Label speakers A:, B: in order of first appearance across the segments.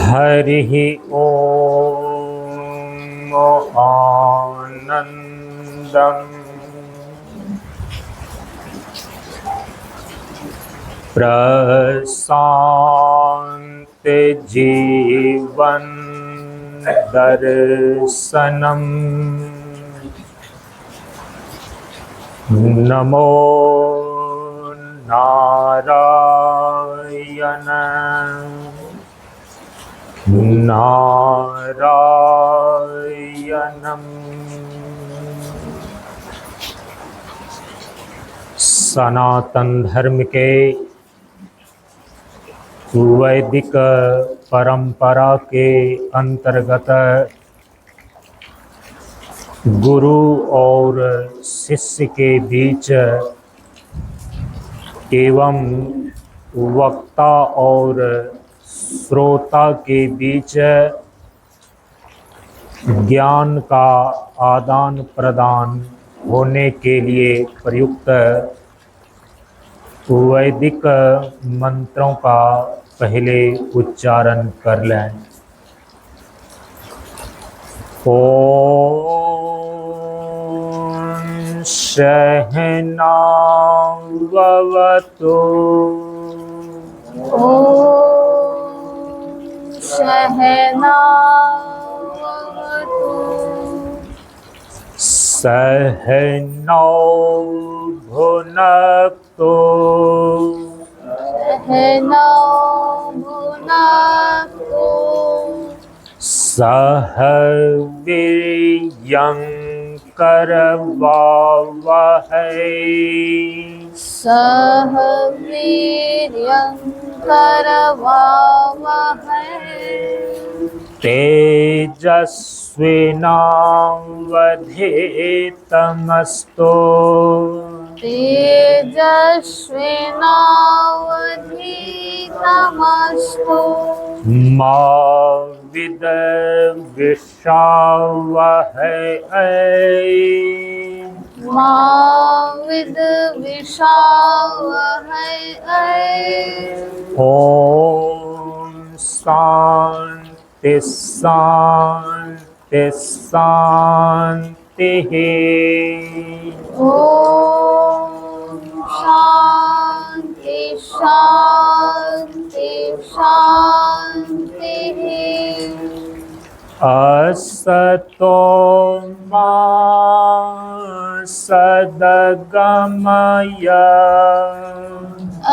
A: हरिः ॐ आनन्दम् प्रशान्ति जीवन दर्शनम् नमो नारायण नारायणम्। सनातन धर्म के वैदिक परंपरा के अंतर्गत गुरु और शिष्य के बीच एवं वक्ता और श्रोता के बीच ज्ञान का आदान प्रदान होने के लिए प्रयुक्त वैदिक मंत्रों का पहले उच्चारण कर लें। ओम सहनाववतु
B: सहनावतु
A: सहनौ भुनक्तु
B: सहनौ भुनक्तु
A: सह वीर्यं करवावहै
B: सह वीर्यं करवावहै
A: तेजस्विनावधीतमस्तु
B: तेजस्विनावधीतमस्तु
A: मा विद्विषावहै
B: मा विद्विषावहै
A: ओम शांति शांति शांति।
B: ओम शांति शांति शांति।
A: असतो मा सद्गमय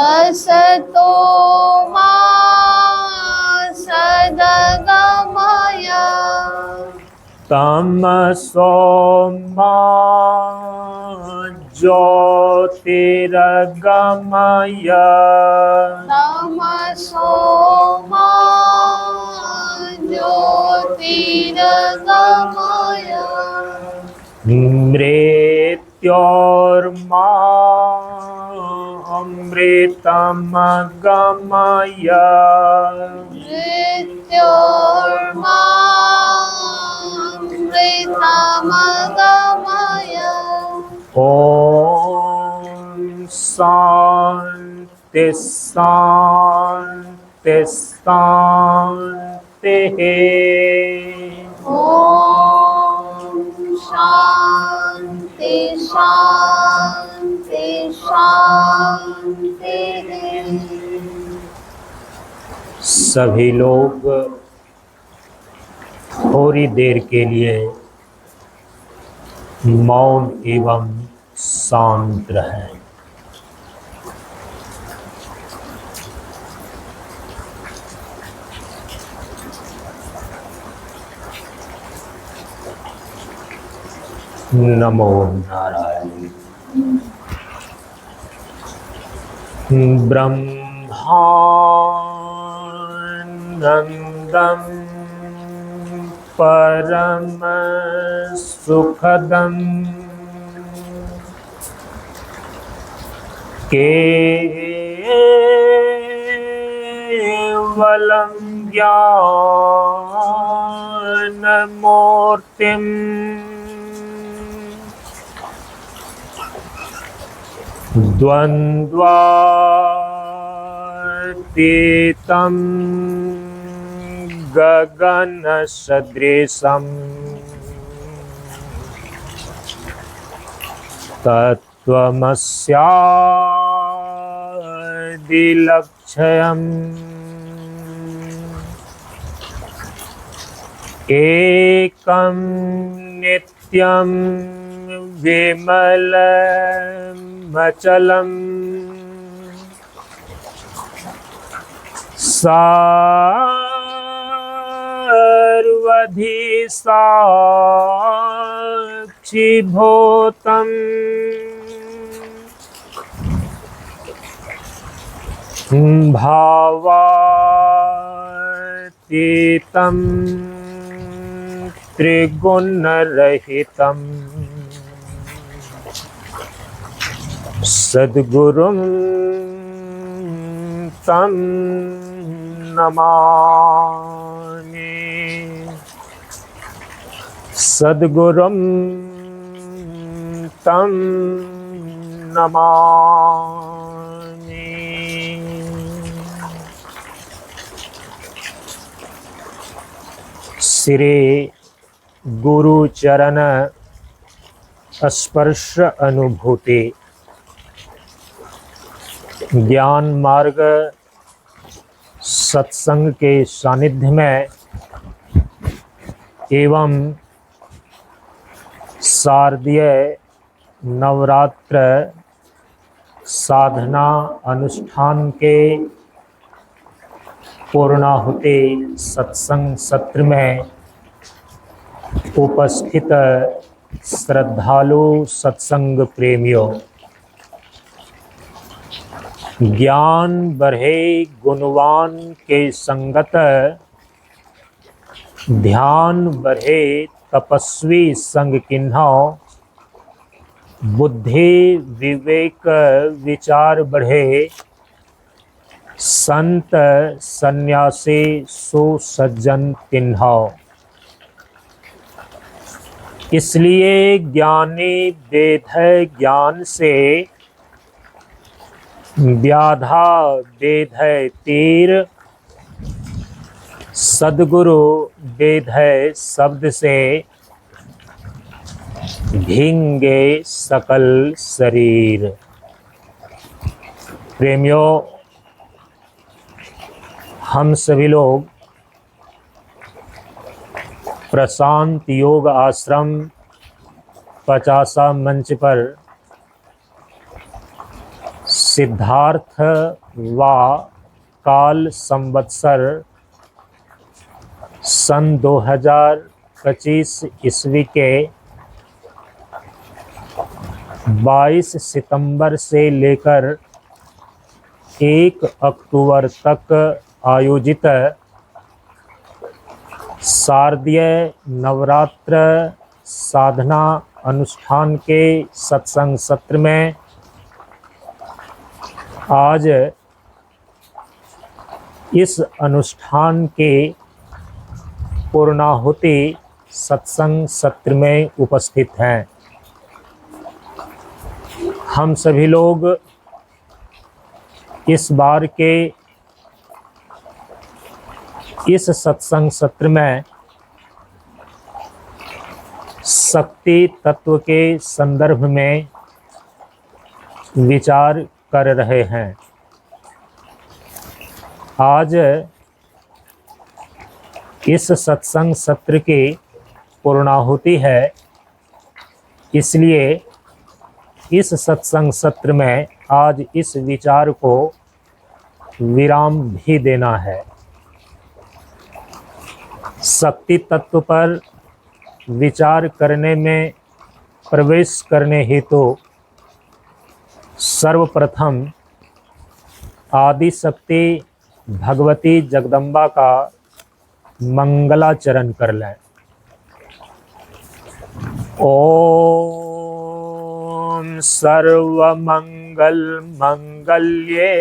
B: असतो मा सद्गमय
A: तमसो मा ज्योतिर्गमय
B: तमसो मा ज्योतिर्गमय
A: मृत्योर्मा अमृतमगमय
B: मृत्योर्मा अमृतमगमय
A: ओम शांति शांति शांति।
B: ओम शांति शांति शांति।
A: सभी लोग थोड़ी देर के लिए मौन एवं शांत रहें। नमो नारायण। ब्रह्मानंदं परम सुखदं केवलं ज्ञानमूर्तिम् द्वन्द्वातीतं गगनसदृशं तत्त्वमस्यादिलक्ष्यम् एकं नित्यं विमलमचलम् सर्वधि साक्षिभूतम् भावातीतं त्रिगुणरहितं सद्गुरुं तं नमामि। सद्गुरुं तं नमामि। श्री गुरु चरण स्पर्श अनुभूति ज्ञान मार्ग सत्संग के सानिध्य में एवं शारदीय नवरात्र साधना अनुष्ठान के पूर्णाहुति सत्संग सत्र में उपस्थित श्रद्धालु सत्संग प्रेमियों, ज्ञान बढ़े गुणवान के संगत, ध्यान बढ़े तपस्वी संग किन्हौ, बुद्धि विवेक विचार बढ़े संत सन्यासी सुसज्जन तिन्हौ। इसलिए ज्ञानी वेद ज्ञान से, व्याधा वेद तीर, सद्गुरु वेद शब्द से, भींगे सकल शरीर। प्रेमियों, हम सभी लोग प्रशांत योग आश्रम 50 मंच पर सिद्धार्थ व काल संवत्सर सन 2025 ईस्वी के 22 सितंबर से लेकर 1 अक्टूबर तक आयोजित शारदीय नवरात्र साधना अनुष्ठान के सत्संग सत्र में आज इस अनुष्ठान के पूर्णाहुति सत्संग सत्र में उपस्थित हैं। हम सभी लोग इस बार के इस सत्संग सत्र में शक्ति तत्व के संदर्भ में विचार कर रहे हैं। आज इस सत्संग सत्र की पूर्णाहुति है, इसलिए इस सत्संग सत्र में आज इस विचार को विराम भी देना है। शक्ति तत्व पर विचार करने में प्रवेश करने हेतु सर्वप्रथम आदि शक्ति भगवती जगदम्बा का मंगलाचरण कर लें। ओम सर्वमंगल मंगल्ये,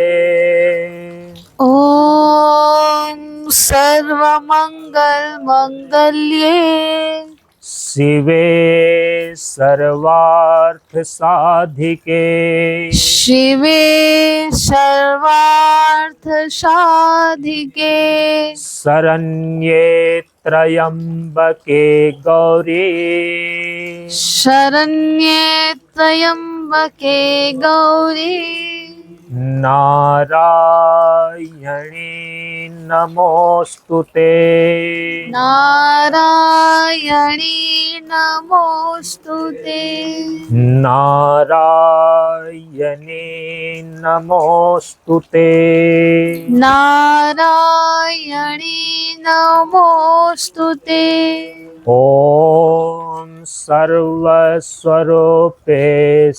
B: ओम सर्वमंगल मंगल्ये,
A: शिवे सर्वार्थ साधिके
B: शिवे सर्वार्थ साधिके
A: शरण्ये त्र्यंबके गौरी
B: शरण्ये त्र्यंबके गौरी
A: नारायणी नमोस्तुते
B: नारायणी नमोस्तुते
A: नारायणी नमोस्तुते
B: नारायणी नमोस्तुते
A: ओम सर्वस्वरूपे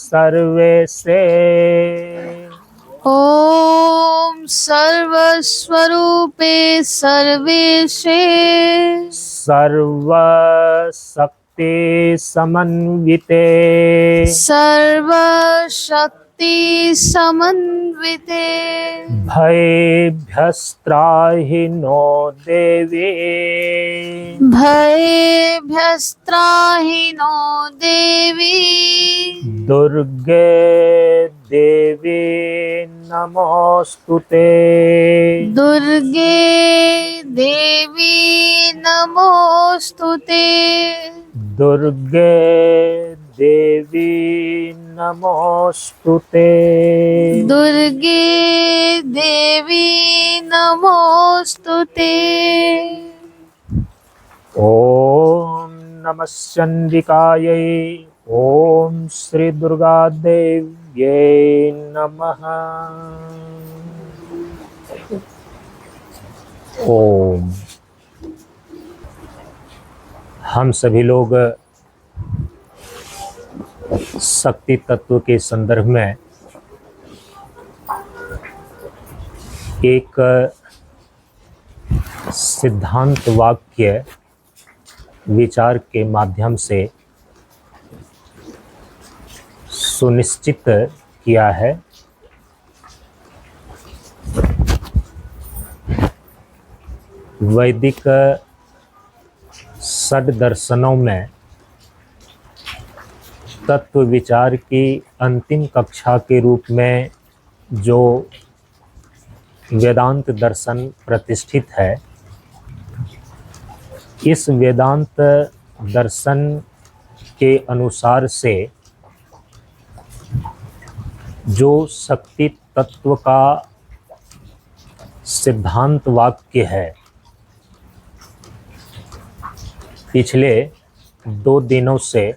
A: सर्वेशे
B: ओम सर्वस्वरूपे सर्वेशे
A: सर्वशक्ति समन्विते
B: सर्वशक्ति समन्विते
A: भयभ्यस्त्राहि नो देवी
B: भयभ्यस्त्राहि नो देवी
A: दुर्गे देवी नमोस्तुते
B: दुर्गे देवी नमोस्तुते
A: दुर्गे देवी नमोस्तुते
B: दुर्गे देवी नमोस्तुते
A: ओम नमः चंडिकायै ओम श्री दुर्गा देव्यै नमः ओम हम सभी लोग शक्ति तत्व के संदर्भ में एक सिद्धांत वाक्य विचार के माध्यम से सुनिश्चित किया है। वैदिक षड दर्शनों में तत्व विचार की अंतिम कक्षा के रूप में जो वेदांत दर्शन प्रतिष्ठित है, इस वेदांत दर्शन के अनुसार से जो शक्ति तत्व का सिद्धांत वाक्य है, पिछले 2 दिनों से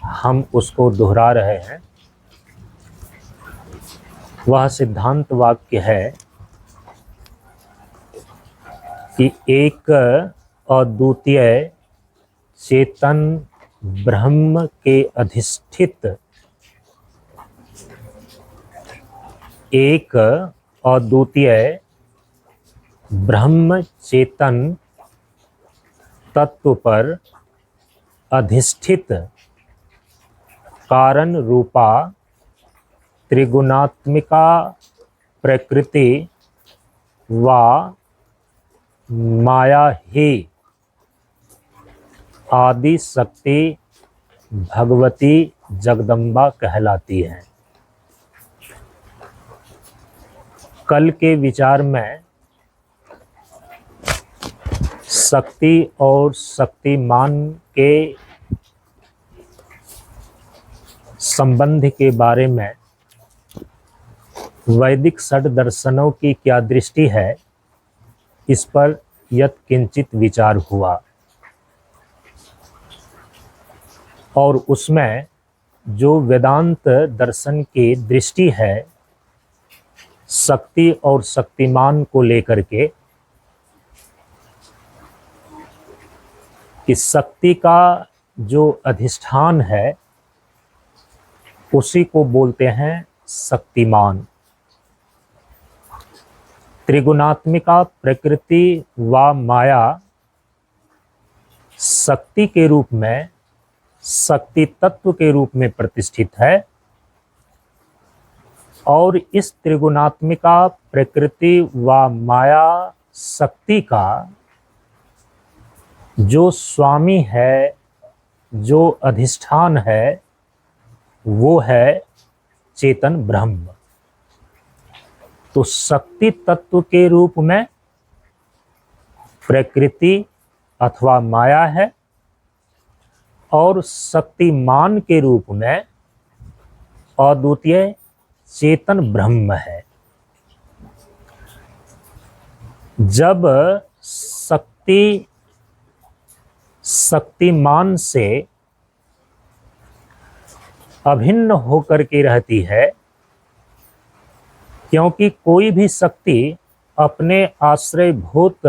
A: हम उसको दोहरा रहे हैं। वह सिद्धांत वाक्य है कि एक अद्वितीय चेतन ब्रह्म के अधिष्ठित एक अद्वितीय ब्रह्म चेतन तत्व पर अधिष्ठित कारण रूपा त्रिगुणात्मिका प्रकृति व माया ही आदि शक्ति भगवती जगदम्बा कहलाती है। कल के विचार में शक्ति और शक्तिमान के संबंध के बारे में वैदिक षड दर्शनों की क्या दृष्टि है, इस पर यत्किंचित विचार हुआ और उसमें जो वेदांत दर्शन की दृष्टि है शक्ति और शक्तिमान को लेकर के, कि शक्ति का जो अधिष्ठान है उसी को बोलते हैं शक्तिमान। त्रिगुणात्मिका प्रकृति व माया शक्ति के रूप में, शक्ति तत्व के रूप में प्रतिष्ठित है और इस त्रिगुणात्मिका प्रकृति व माया शक्ति का जो स्वामी है जो अधिष्ठान है वो है चेतन ब्रह्म। तो शक्ति तत्व के रूप में प्रकृति अथवा माया है और शक्तिमान के रूप में अद्वितीय चेतन ब्रह्म है। जब शक्तिमान से अभिन्न होकर के रहती है, क्योंकि कोई भी शक्ति अपने आश्रयभूत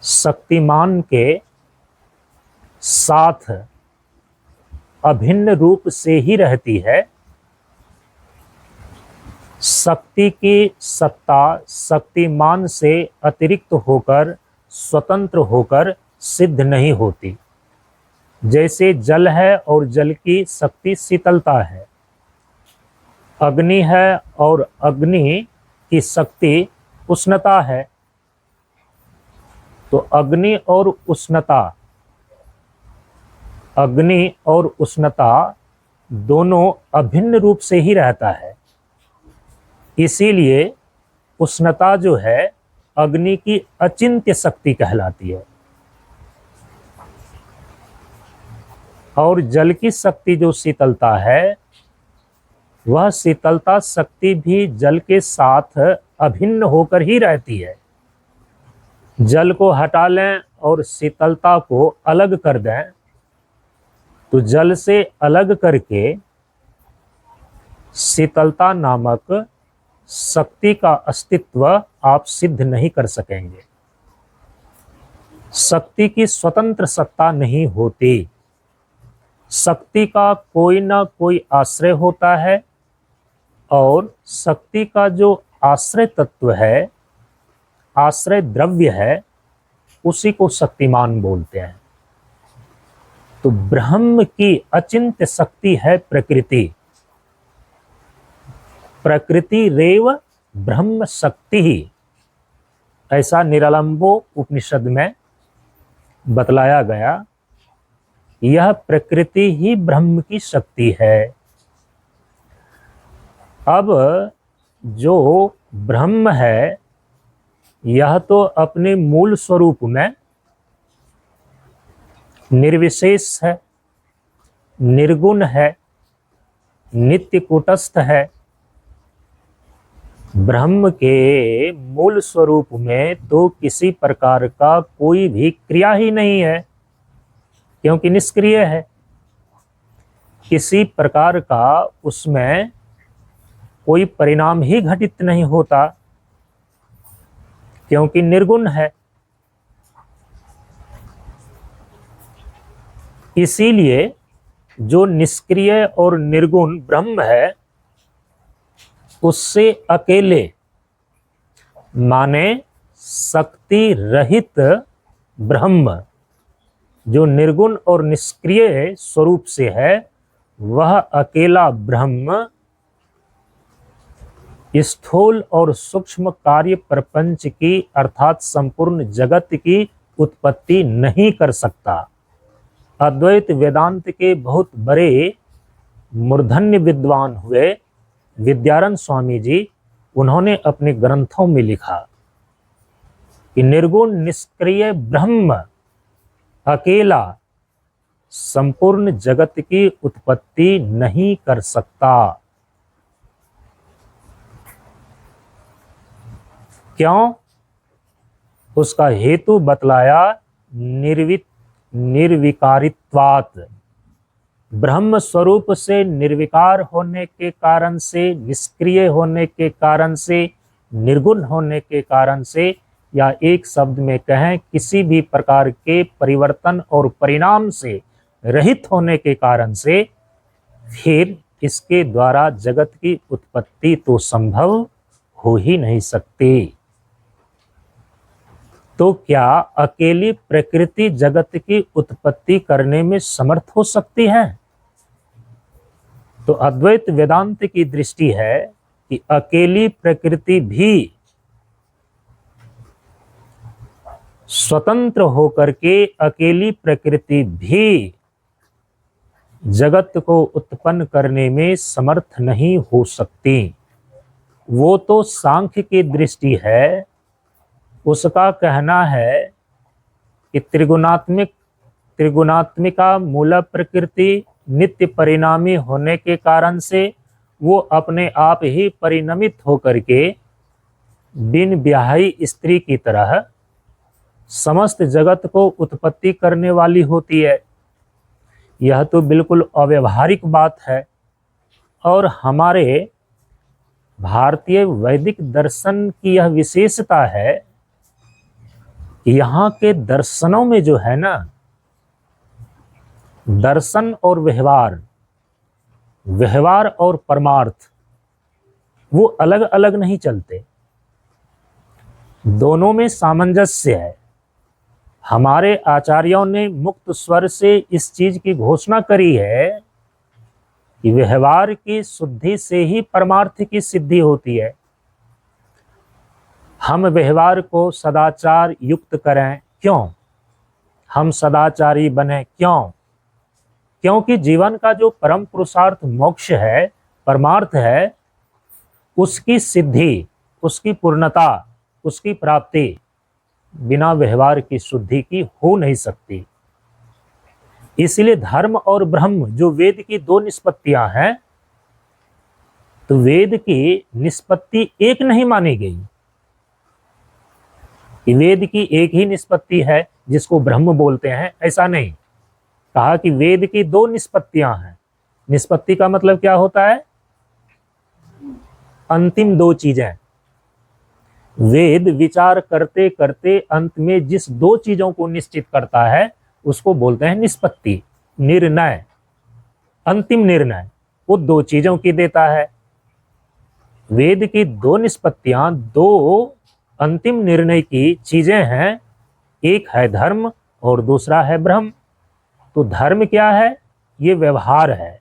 A: शक्तिमान के साथ अभिन्न रूप से ही रहती है। शक्ति की सत्ता शक्तिमान से अतिरिक्त होकर, स्वतंत्र होकर सिद्ध नहीं होती। जैसे जल है और जल की शक्ति शीतलता है, अग्नि है और अग्नि की शक्ति उष्णता है। तो अग्नि और उष्णता दोनों अभिन्न रूप से ही रहता है। इसीलिए उष्णता जो है अग्नि की अचिंत्य शक्ति कहलाती है, और जल की शक्ति जो शीतलता है, वह शीतलता शक्ति भी जल के साथ अभिन्न होकर ही रहती है। जल को हटा लें और शीतलता को अलग कर दें तो जल से अलग करके शीतलता नामक शक्ति का अस्तित्व आप सिद्ध नहीं कर सकेंगे। शक्ति की स्वतंत्र सत्ता नहीं होती। शक्ति का कोई ना कोई आश्रय होता है और शक्ति का जो आश्रय तत्व है, आश्रय द्रव्य है, उसी को शक्तिमान बोलते हैं। तो ब्रह्म की अचिंत्य शक्ति है प्रकृति। प्रकृति रेव ब्रह्म शक्ति ही, ऐसा निरालंबो उपनिषद में बतलाया गया। यह प्रकृति ही ब्रह्म की शक्ति है। अब जो ब्रह्म है यह तो अपने मूल स्वरूप में निर्विशेष है, निर्गुण है, नित्य कूटस्थ है। ब्रह्म के मूल स्वरूप में तो किसी प्रकार का कोई भी क्रिया ही नहीं है, क्योंकि निष्क्रिय है। किसी प्रकार का उसमें कोई परिणाम ही घटित नहीं होता, क्योंकि निर्गुण है। इसीलिए जो निष्क्रिय और निर्गुण ब्रह्म है, उससे अकेले माने शक्ति रहित ब्रह्म जो निर्गुण और निष्क्रिय स्वरूप से है, वह अकेला ब्रह्म स्थूल और सूक्ष्म कार्य प्रपंच की अर्थात संपूर्ण जगत की उत्पत्ति नहीं कर सकता। अद्वैत वेदांत के बहुत बड़े मूर्धन्य विद्वान हुए विद्यारण्य स्वामी जी, उन्होंने अपने ग्रंथों में लिखा कि निर्गुण निष्क्रिय ब्रह्म अकेला संपूर्ण जगत की उत्पत्ति नहीं कर सकता। क्यों? उसका हेतु बतलाया निर्विकारित्वात्। ब्रह्म स्वरूप से निर्विकार होने के कारण से, निष्क्रिय होने के कारण से, निर्गुण होने के कारण से, या एक शब्द में कहें किसी भी प्रकार के परिवर्तन और परिणाम से रहित होने के कारण से, फिर इसके द्वारा जगत की उत्पत्ति तो संभव हो ही नहीं सकती। तो क्या अकेली प्रकृति जगत की उत्पत्ति करने में समर्थ हो सकती है? तो अद्वैत वेदांत की दृष्टि है कि अकेली प्रकृति भी स्वतंत्र होकर के अकेली प्रकृति भी जगत को उत्पन्न करने में समर्थ नहीं हो सकती। वो तो सांख्य की दृष्टि है, उसका कहना है कि त्रिगुणात्मिका मूल प्रकृति नित्य परिणामी होने के कारण से वो अपने आप ही परिणमित होकर के बिन ब्याही स्त्री की तरह समस्त जगत को उत्पत्ति करने वाली होती है। यह तो बिल्कुल अव्यावहारिक बात है और हमारे भारतीय वैदिक दर्शन की यह विशेषता है कि यहाँ के दर्शनों में जो है ना, दर्शन और व्यवहार, व्यवहार और परमार्थ, वो अलग अलग नहीं चलते, दोनों में सामंजस्य है। हमारे आचार्यों ने मुक्त स्वर से इस चीज की घोषणा करी है कि व्यवहार की शुद्धि से ही परमार्थ की सिद्धि होती है। हम व्यवहार को सदाचार युक्त करें, क्यों? हम सदाचारी बने, क्यों? क्योंकि जीवन का जो परम पुरुषार्थ मोक्ष है, परमार्थ है, उसकी सिद्धि, उसकी पूर्णता, उसकी प्राप्ति बिना व्यवहार की शुद्धि की हो नहीं सकती। इसलिए धर्म और ब्रह्म जो वेद की दो निष्पत्तियां हैं, तो वेद की निष्पत्ति एक नहीं मानी गई कि वेद की एक ही निष्पत्ति है जिसको ब्रह्म बोलते हैं, ऐसा नहीं कहा कि वेद की दो निष्पत्तियां हैं। निष्पत्ति का मतलब क्या होता है? अंतिम दो चीजें। वेद विचार करते करते अंत में जिस दो चीजों को निश्चित करता है उसको बोलते हैं निष्पत्ति, निर्णय, अंतिम निर्णय वो दो चीजों की देता है। वेद की दो निष्पत्तियां, दो अंतिम निर्णय की चीजें हैं, एक है धर्म और दूसरा है ब्रह्म। तो धर्म क्या है? ये व्यवहार है,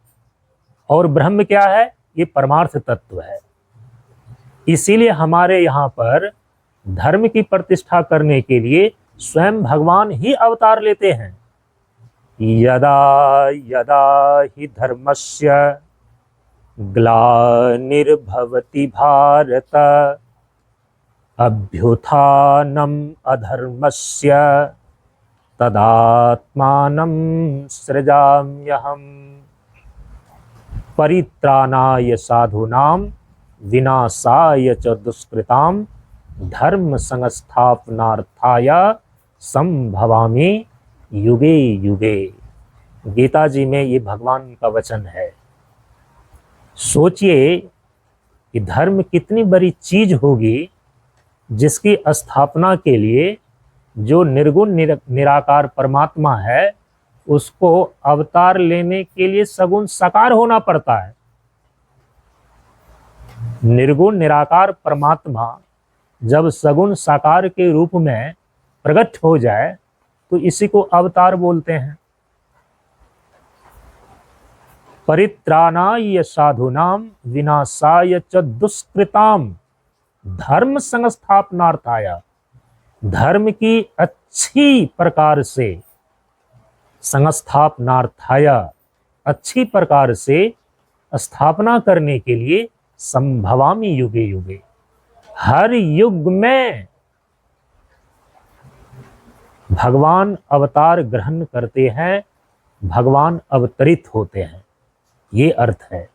A: और ब्रह्म क्या है? ये परमार्थ तत्व है। इसीलिए हमारे यहाँ पर धर्म की प्रतिष्ठा करने के लिए स्वयं भगवान ही अवतार लेते हैं। यदा यदा हि धर्मस्य ग्लानिर्भवति भारत अभ्युत्थानम् अधर्मस्य तदात्मानं सृजाम्यहम् परित्राणाय साधूनां विनाशाय च दुष्कृतां धर्म संस्थापनार्थाय संभवामि युगे युगे। गीता जी में ये भगवान का वचन है। सोचिए कि धर्म कितनी बड़ी चीज होगी जिसकी स्थापना के लिए जो निर्गुण निराकार परमात्मा है उसको अवतार लेने के लिए सगुण साकार होना पड़ता है। निर्गुण निराकार परमात्मा जब सगुण साकार के रूप में प्रकट हो जाए तो इसी को अवतार बोलते हैं। परित्राणाय साधूनां विनाशाय च दुष्कृतां धर्म संस्थापनार्थाय, धर्म की अच्छी प्रकार से संस्थापनार्थाय, अच्छी प्रकार से स्थापना करने के लिए संभवामि युगे युगे, हर युग में भगवान अवतार ग्रहण करते हैं, भगवान अवतरित होते हैं, ये अर्थ है।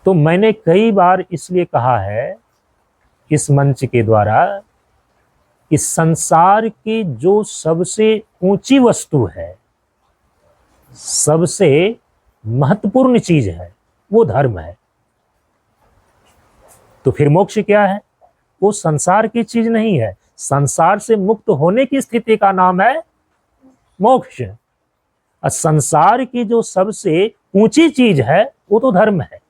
A: तो मैंने कई बार इसलिए कहा है इस मंच के द्वारा कि संसार की जो सबसे ऊंची वस्तु है, सबसे महत्वपूर्ण चीज है, वो धर्म है। तो फिर मोक्ष क्या है? वो संसार की चीज नहीं है। संसार से मुक्त होने की स्थिति का नाम है मोक्ष। और संसार की जो सबसे ऊंची चीज है वो तो धर्म है।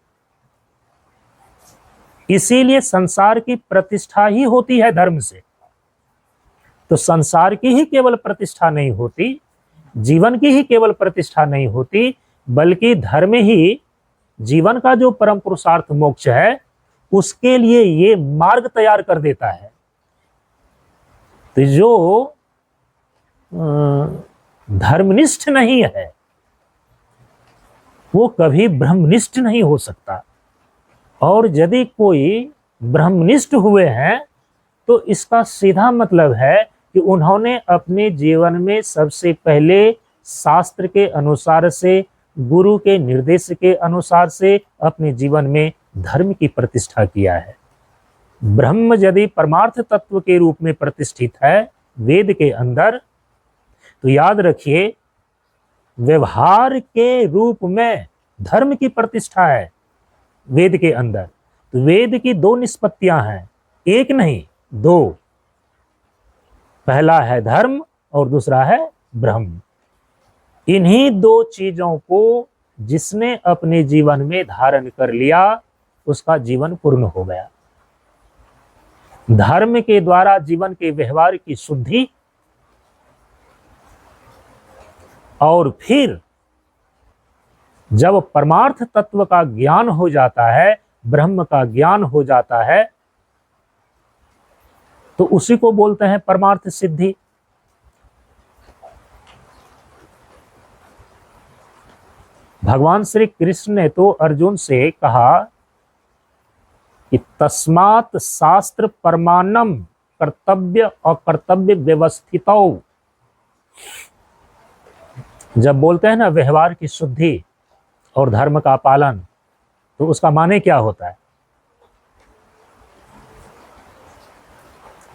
A: इसीलिए संसार की प्रतिष्ठा ही होती है धर्म से। तो संसार की ही केवल प्रतिष्ठा नहीं होती, जीवन की ही केवल प्रतिष्ठा नहीं होती, बल्कि धर्म ही जीवन का जो परम पुरुषार्थ मोक्ष है उसके लिए ये मार्ग तैयार कर देता है। तो जो धर्मनिष्ठ नहीं है वो कभी ब्रह्मनिष्ठ नहीं हो सकता। और यदि कोई ब्रह्मनिष्ठ हुए हैं तो इसका सीधा मतलब है कि उन्होंने अपने जीवन में सबसे पहले शास्त्र के अनुसार से, गुरु के निर्देश के अनुसार से अपने जीवन में धर्म की प्रतिष्ठा किया है। ब्रह्म यदि परमार्थ तत्व के रूप में प्रतिष्ठित है वेद के अंदर, तो याद रखिए व्यवहार के रूप में धर्म की प्रतिष्ठा है वेद के अंदर। तो वेद की दो निष्पत्तियां हैं, एक नहीं दो। पहला है धर्म और दूसरा है ब्रह्म। इन्हीं दो चीजों को जिसने अपने जीवन में धारण कर लिया उसका जीवन पूर्ण हो गया। धर्म के द्वारा जीवन के व्यवहार की शुद्धि, और फिर जब परमार्थ तत्व का ज्ञान हो जाता है, ब्रह्म का ज्ञान हो जाता है, तो उसी को बोलते हैं परमार्थ सिद्धि। भगवान श्री कृष्ण ने तो अर्जुन से कहा कि तस्मात् शास्त्र परमाणम कर्तव्य अकर्तव्य व्यवस्थितौ। जब बोलते हैं ना व्यवहार की शुद्धि और धर्म का पालन, तो उसका माने क्या होता है?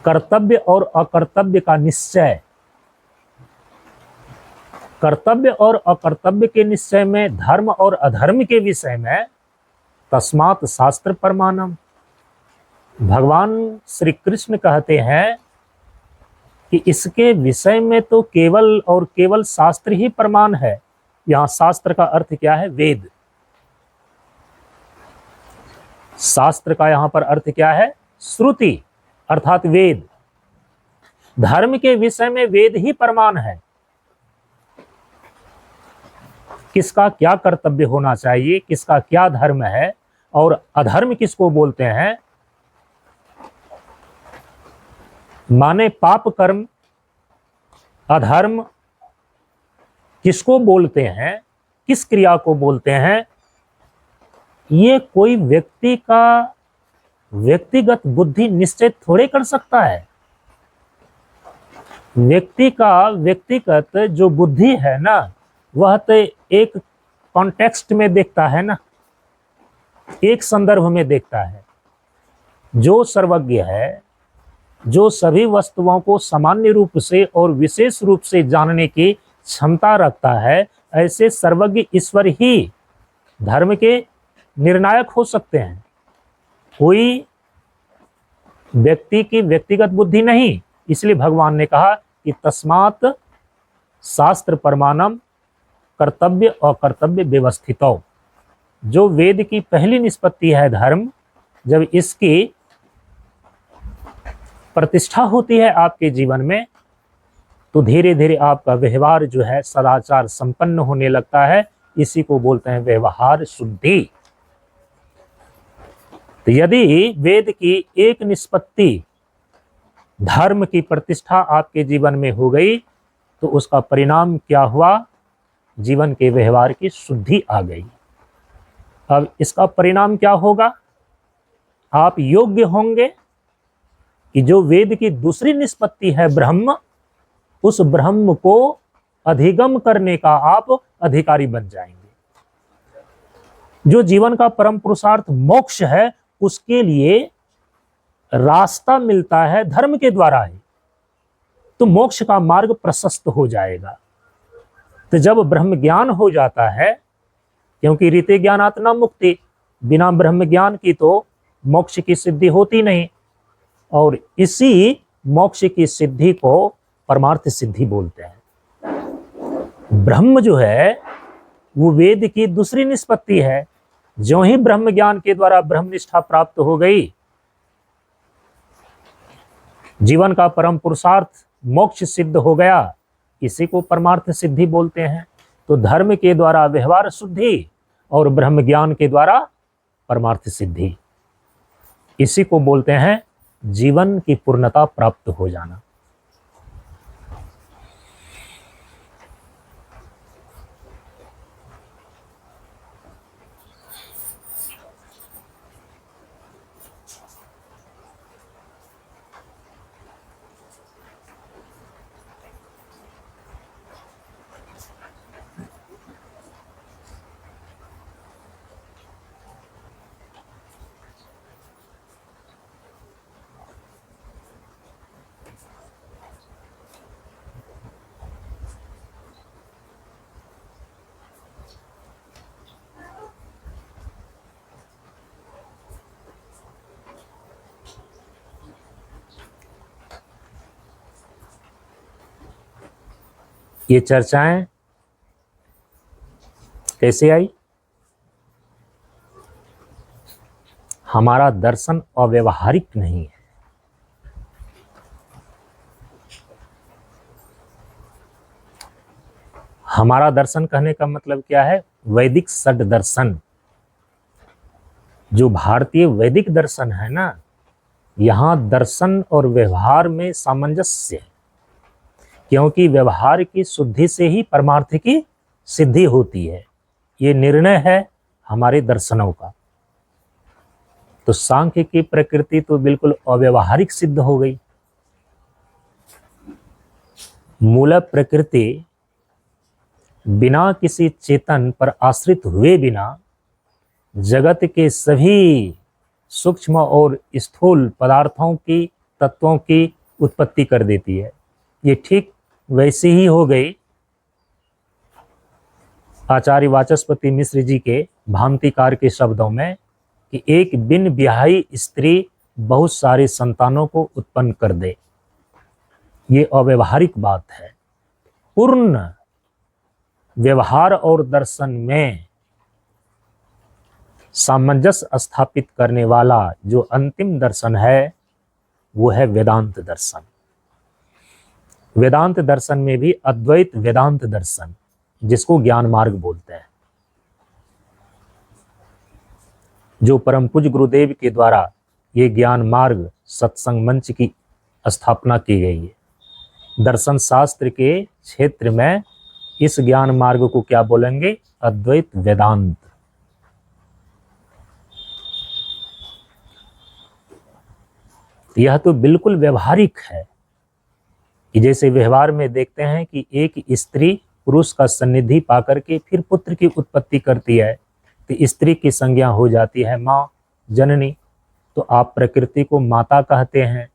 A: कर्तव्य और अकर्तव्य का निश्चय। कर्तव्य और अकर्तव्य के निश्चय में, धर्म और अधर्म के विषय में तस्मात् शास्त्र परमाणम। भगवान श्री कृष्ण कहते हैं कि इसके विषय में तो केवल और केवल शास्त्र ही प्रमाण है। यहां शास्त्र का अर्थ क्या है? वेद। शास्त्र का यहां पर अर्थ क्या है? श्रुति अर्थात वेद। धर्म के विषय में वेद ही प्रमाण है। किसका क्या कर्तव्य होना चाहिए, किसका क्या धर्म है, और अधर्म किसको बोलते हैं, माने पाप कर्म, अधर्म किसको बोलते हैं, किस क्रिया को बोलते हैं, ये कोई व्यक्ति का व्यक्तिगत बुद्धि निश्चय थोड़े कर सकता है। व्यक्ति का व्यक्तिगत जो बुद्धि है ना, वह तो एक कॉन्टेक्स्ट में देखता है ना, एक संदर्भ में देखता है। जो सर्वज्ञ है, जो सभी वस्तुओं को सामान्य रूप से और विशेष रूप से जानने की क्षमता रखता है, ऐसे सर्वज्ञ ईश्वर ही धर्म के निर्णायक हो सकते हैं। कोई व्यक्ति की व्यक्तिगत बुद्धि नहीं। इसलिए भगवान ने कहा कि तस्मात् शास्त्र प्रमाणम कर्तव्य और कर्तव्य व्यवस्थितौ। जो वेद की पहली निष्पत्ति है धर्म, जब इसकी प्रतिष्ठा होती है आपके जीवन में, तो धीरे धीरे आपका व्यवहार जो है सदाचार संपन्न होने लगता है। इसी को बोलते हैं व्यवहार शुद्धि। तो यदि वेद की एक निष्पत्ति धर्म की प्रतिष्ठा आपके जीवन में हो गई, तो उसका परिणाम क्या हुआ? जीवन के व्यवहार की शुद्धि आ गई। अब इसका परिणाम क्या होगा? आप योग्य होंगे कि जो वेद की दूसरी निष्पत्ति है ब्रह्म, उस ब्रह्म को अधिगम करने का आप अधिकारी बन जाएंगे। जो जीवन का परम पुरुषार्थ मोक्ष है, उसके लिए रास्ता मिलता है धर्म के द्वारा ही, तो मोक्ष का मार्ग प्रशस्त हो जाएगा। तो जब ब्रह्म ज्ञान हो जाता है, क्योंकि रीते ज्ञानात् न मुक्ति, बिना ब्रह्म ज्ञान की तो मोक्ष की सिद्धि होती नहीं, और इसी मोक्ष की सिद्धि को परमार्थ सिद्धि बोलते हैं। ब्रह्म जो है वो वेद की दूसरी निष्पत्ति है। जो ही ब्रह्म ज्ञान के द्वारा ब्रह्मनिष्ठा प्राप्त हो गई, जीवन का परम पुरुषार्थ मोक्ष सिद्ध हो गया, इसी को परमार्थ सिद्धि बोलते हैं। तो धर्म के द्वारा व्यवहार शुद्धि और ब्रह्म ज्ञान के द्वारा परमार्थ सिद्धि, इसी को बोलते हैं जीवन की पूर्णता प्राप्त हो जाना। ये चर्चाएं कैसे आई? हमारा दर्शन अव्यवहारिक नहीं है। हमारा दर्शन कहने का मतलब क्या है? वैदिक षड दर्शन। जो भारतीय वैदिक दर्शन है ना, यहाँ दर्शन और व्यवहार में सामंजस्य है, क्योंकि व्यवहार की शुद्धि से ही परमार्थ की सिद्धि होती है। ये निर्णय है हमारे दर्शनों का। तो सांख्य की प्रकृति तो बिल्कुल अव्यवहारिक सिद्ध हो गई। मूल प्रकृति बिना किसी चेतन पर आश्रित हुए बिना जगत के सभी सूक्ष्म और स्थूल पदार्थों की, तत्वों की उत्पत्ति कर देती है। ये ठीक वैसे ही हो गई आचार्य वाचस्पति मिश्र जी के भांतिकार के शब्दों में कि एक बिन ब्याही स्त्री बहुत सारे संतानों को उत्पन्न कर दे। ये अव्यवहारिक बात है। पूर्ण व्यवहार और दर्शन में सामंजस्य स्थापित करने वाला जो अंतिम दर्शन है वो है वेदांत दर्शन। वेदांत दर्शन में भी अद्वैत वेदांत दर्शन, जिसको ज्ञान मार्ग बोलते हैं, जो परम पूज्य गुरुदेव के द्वारा ये ज्ञान मार्ग सत्संग मंच की स्थापना की गई है। दर्शन शास्त्र के क्षेत्र में इस ज्ञान मार्ग को क्या बोलेंगे? अद्वैत वेदांत। यह तो बिल्कुल व्यवहारिक है कि जैसे व्यवहार में देखते हैं कि एक स्त्री पुरुष का सन्निधि पाकर के फिर पुत्र की उत्पत्ति करती है, तो स्त्री की संज्ञा हो जाती है माँ, जननी। तो आप प्रकृति को माता कहते हैं,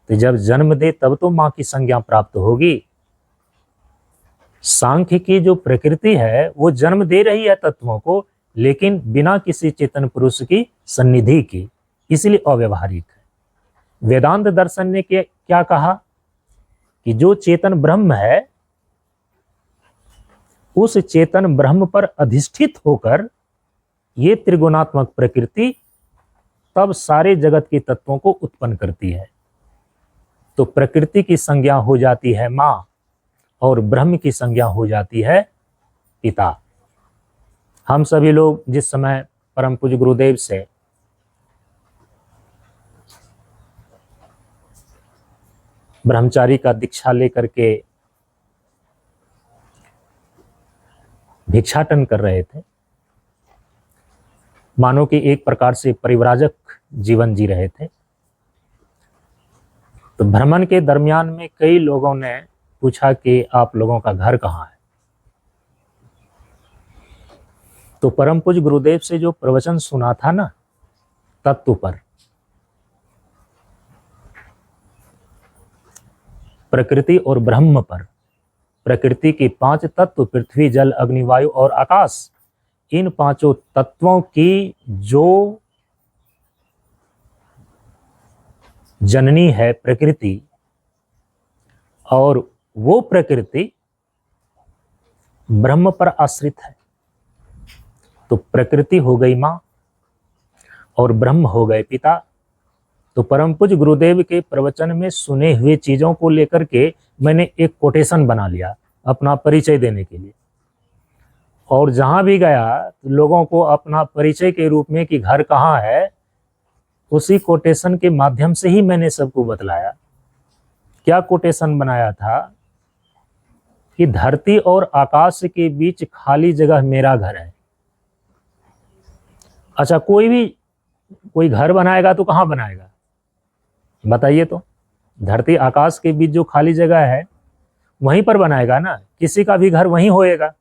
A: तो जब जन्म दे तब तो माँ की संज्ञा प्राप्त होगी। सांख्य की जो प्रकृति है वो जन्म दे रही है तत्वों को, लेकिन बिना किसी चेतन पुरुष की सन्निधि की, इसलिए अव्यवहारिक है। वेदांत दर्शन ने क्या कहा कि जो चेतन ब्रह्म है उस चेतन ब्रह्म पर अधिष्ठित होकर ये त्रिगुणात्मक प्रकृति तब सारे जगत के तत्वों को उत्पन्न करती है। तो प्रकृति की संज्ञा हो जाती है माँ और ब्रह्म की संज्ञा हो जाती है पिता। हम सभी लोग जिस समय परम पूज्य गुरुदेव से ब्रह्मचारी का दीक्षा लेकर के भिक्षाटन कर रहे थे, मानो कि एक प्रकार से परिव्राजक जीवन जी रहे थे, तो भ्रमण के दरमियान में कई लोगों ने पूछा कि आप लोगों का घर कहाँ है। तो परम पूज्य गुरुदेव से जो प्रवचन सुना था ना तत्व पर, प्रकृति और ब्रह्म पर, प्रकृति के 5 तत्व पृथ्वी जल अग्नि वायु और आकाश, इन 5 तत्वों की जो जननी है प्रकृति, और वो प्रकृति ब्रह्म पर आश्रित है। तो प्रकृति हो गई मां और ब्रह्म हो गए पिता। तो परम पूज्य गुरुदेव के प्रवचन में सुने हुए चीजों को लेकर के मैंने एक कोटेशन बना लिया अपना परिचय देने के लिए, और जहां भी गया तो लोगों को अपना परिचय के रूप में कि घर कहाँ है, उसी कोटेशन के माध्यम से ही मैंने सबको बतलाया। क्या कोटेशन बनाया था कि धरती और आकाश के बीच खाली जगह मेरा घर है। अच्छा, कोई घर बनाएगा तो कहाँ बनाएगा बताइए? तो धरती आकाश के बीच जो खाली जगह है वहीं पर बनाएगा ना, किसी का भी घर वहीं होएगा।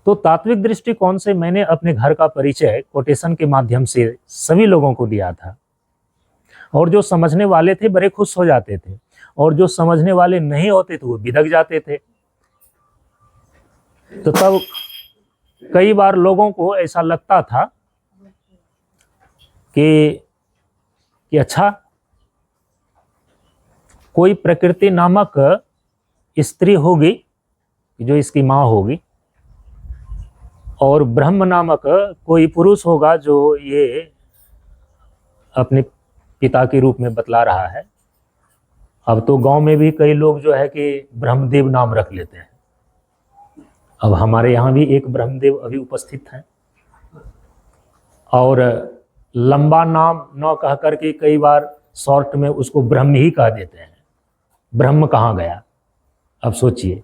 A: तो तात्विक दृष्टिकोण से मैंने अपने घर का परिचय कोटेशन के माध्यम से सभी लोगों को दिया था, और जो समझने वाले थे बड़े खुश हो जाते थे, और जो समझने वाले नहीं होते थे वो बिदक जाते थे। तो तब कई बार लोगों को ऐसा लगता था कि अच्छा, कोई प्रकृति नामक स्त्री होगी जो इसकी माँ होगी, और ब्रह्म नामक कोई पुरुष होगा जो ये अपने पिता के रूप में बतला रहा है। अब तो गांव में भी कई लोग जो है कि ब्रह्मदेव नाम रख लेते हैं। अब हमारे यहाँ भी एक ब्रह्मदेव अभी उपस्थित हैं, और लंबा नाम न कह करके कई बार शॉर्ट में उसको ब्रह्म ही कह देते हैं। ब्रह्म कहाँ गया? अब सोचिए,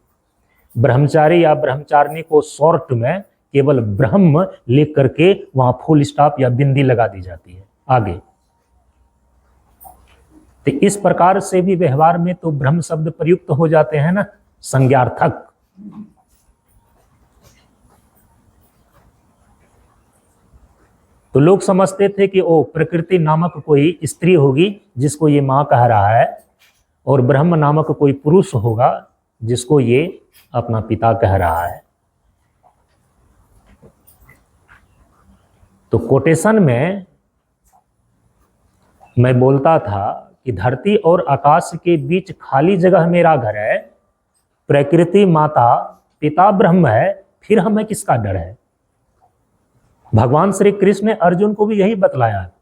A: ब्रह्मचारी या ब्रह्मचारिणी को शॉर्ट में केवल ब्रह्म लिख करके वहां फुल स्टॉप या बिंदी लगा दी जाती है आगे। तो इस प्रकार से भी व्यवहार में तो ब्रह्म शब्द प्रयुक्त हो जाते हैं ना, संज्ञार्थक। तो लोग समझते थे कि ओ प्रकृति नामक कोई स्त्री होगी जिसको ये माँ कह रहा है, और ब्रह्म नामक कोई पुरुष होगा जिसको ये अपना पिता कह रहा है। तो कोटेशन में मैं बोलता था कि धरती और आकाश के बीच खाली जगह मेरा घर है, प्रकृति माता पिता ब्रह्म है, फिर हमें किसका डर है? भगवान श्री कृष्ण ने अर्जुन को भी यही बतलाया है।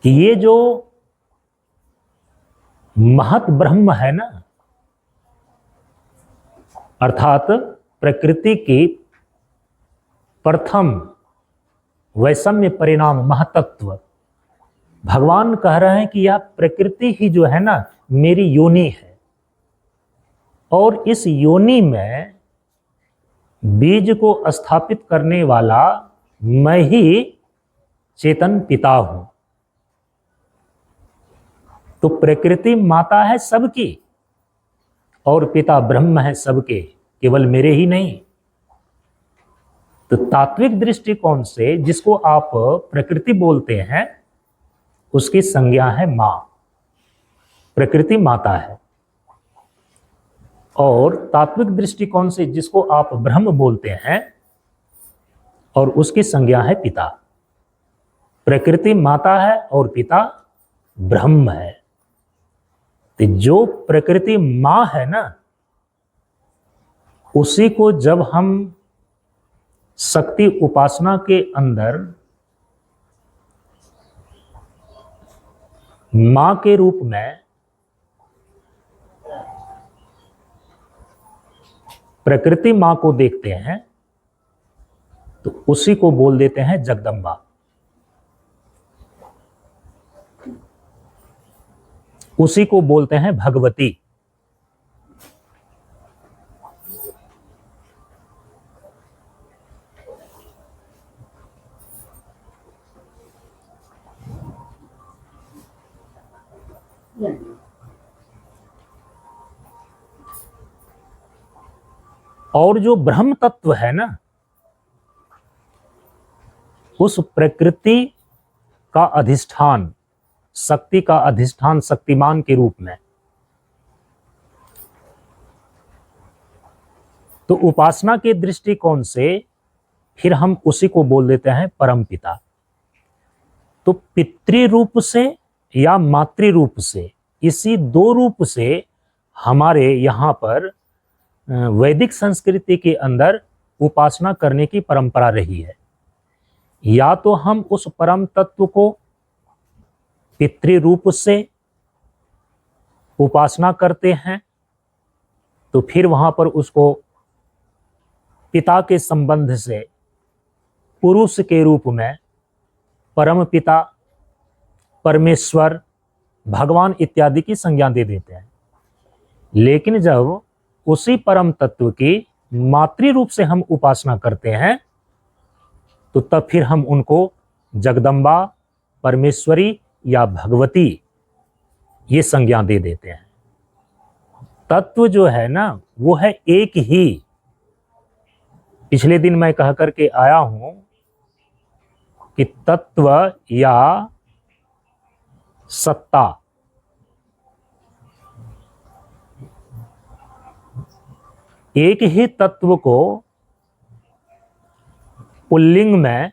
A: कि ये जो महत ब्रह्म है ना, अर्थात प्रकृति की प्रथम वैषम्य परिणाम महतत्व, भगवान कह रहे हैं कि यह प्रकृति ही जो है ना मेरी योनि है, और इस योनि में बीज को स्थापित करने वाला मैं ही चेतन पिता हूं। तो प्रकृति माता है सबकी और पिता ब्रह्म है सबके, केवल मेरे ही नहीं। तो तात्विक दृष्टिकोण से जिसको आप प्रकृति बोलते हैं उसकी संज्ञा है मां, प्रकृति माता है। और तात्विक दृष्टिकोण से जिसको आप ब्रह्म बोलते हैं और उसकी संज्ञा है पिता। प्रकृति माता है और पिता ब्रह्म है। तो जो प्रकृति मां है ना, उसी को जब हम शक्ति उपासना के अंदर मां के रूप में प्रकृति मां को देखते हैं तो उसी को बोल देते हैं जगदम्बा। उसी को बोलते हैं भगवती। और जो ब्रह्म तत्व है ना, उस प्रकृति का अधिष्ठान, शक्ति का अधिष्ठान शक्तिमान के रूप में, तो उपासना के दृष्टिकोण से फिर हम उसी को बोल देते हैं परम पिता। तो पितृ रूप से या मातृ रूप से, इसी दो रूप से हमारे यहाँ पर वैदिक संस्कृति के अंदर उपासना करने की परंपरा रही है। या तो हम उस परम तत्व को पितृ रूप से उपासना करते हैं, तो फिर वहां पर उसको पिता के संबंध से पुरुष के रूप में परम पिता, परमेश्वर, भगवान इत्यादि की संज्ञा दे देते हैं। लेकिन जब उसी परम तत्व की मातृ रूप से हम उपासना करते हैं तो तब फिर हम उनको जगदम्बा, परमेश्वरी या भगवती ये संज्ञा दे देते हैं। तत्व जो है ना वो है एक ही। पिछले दिन मैं कह करके आया हूं कि तत्व या सत्ता एक ही तत्व को पुल्लिंग में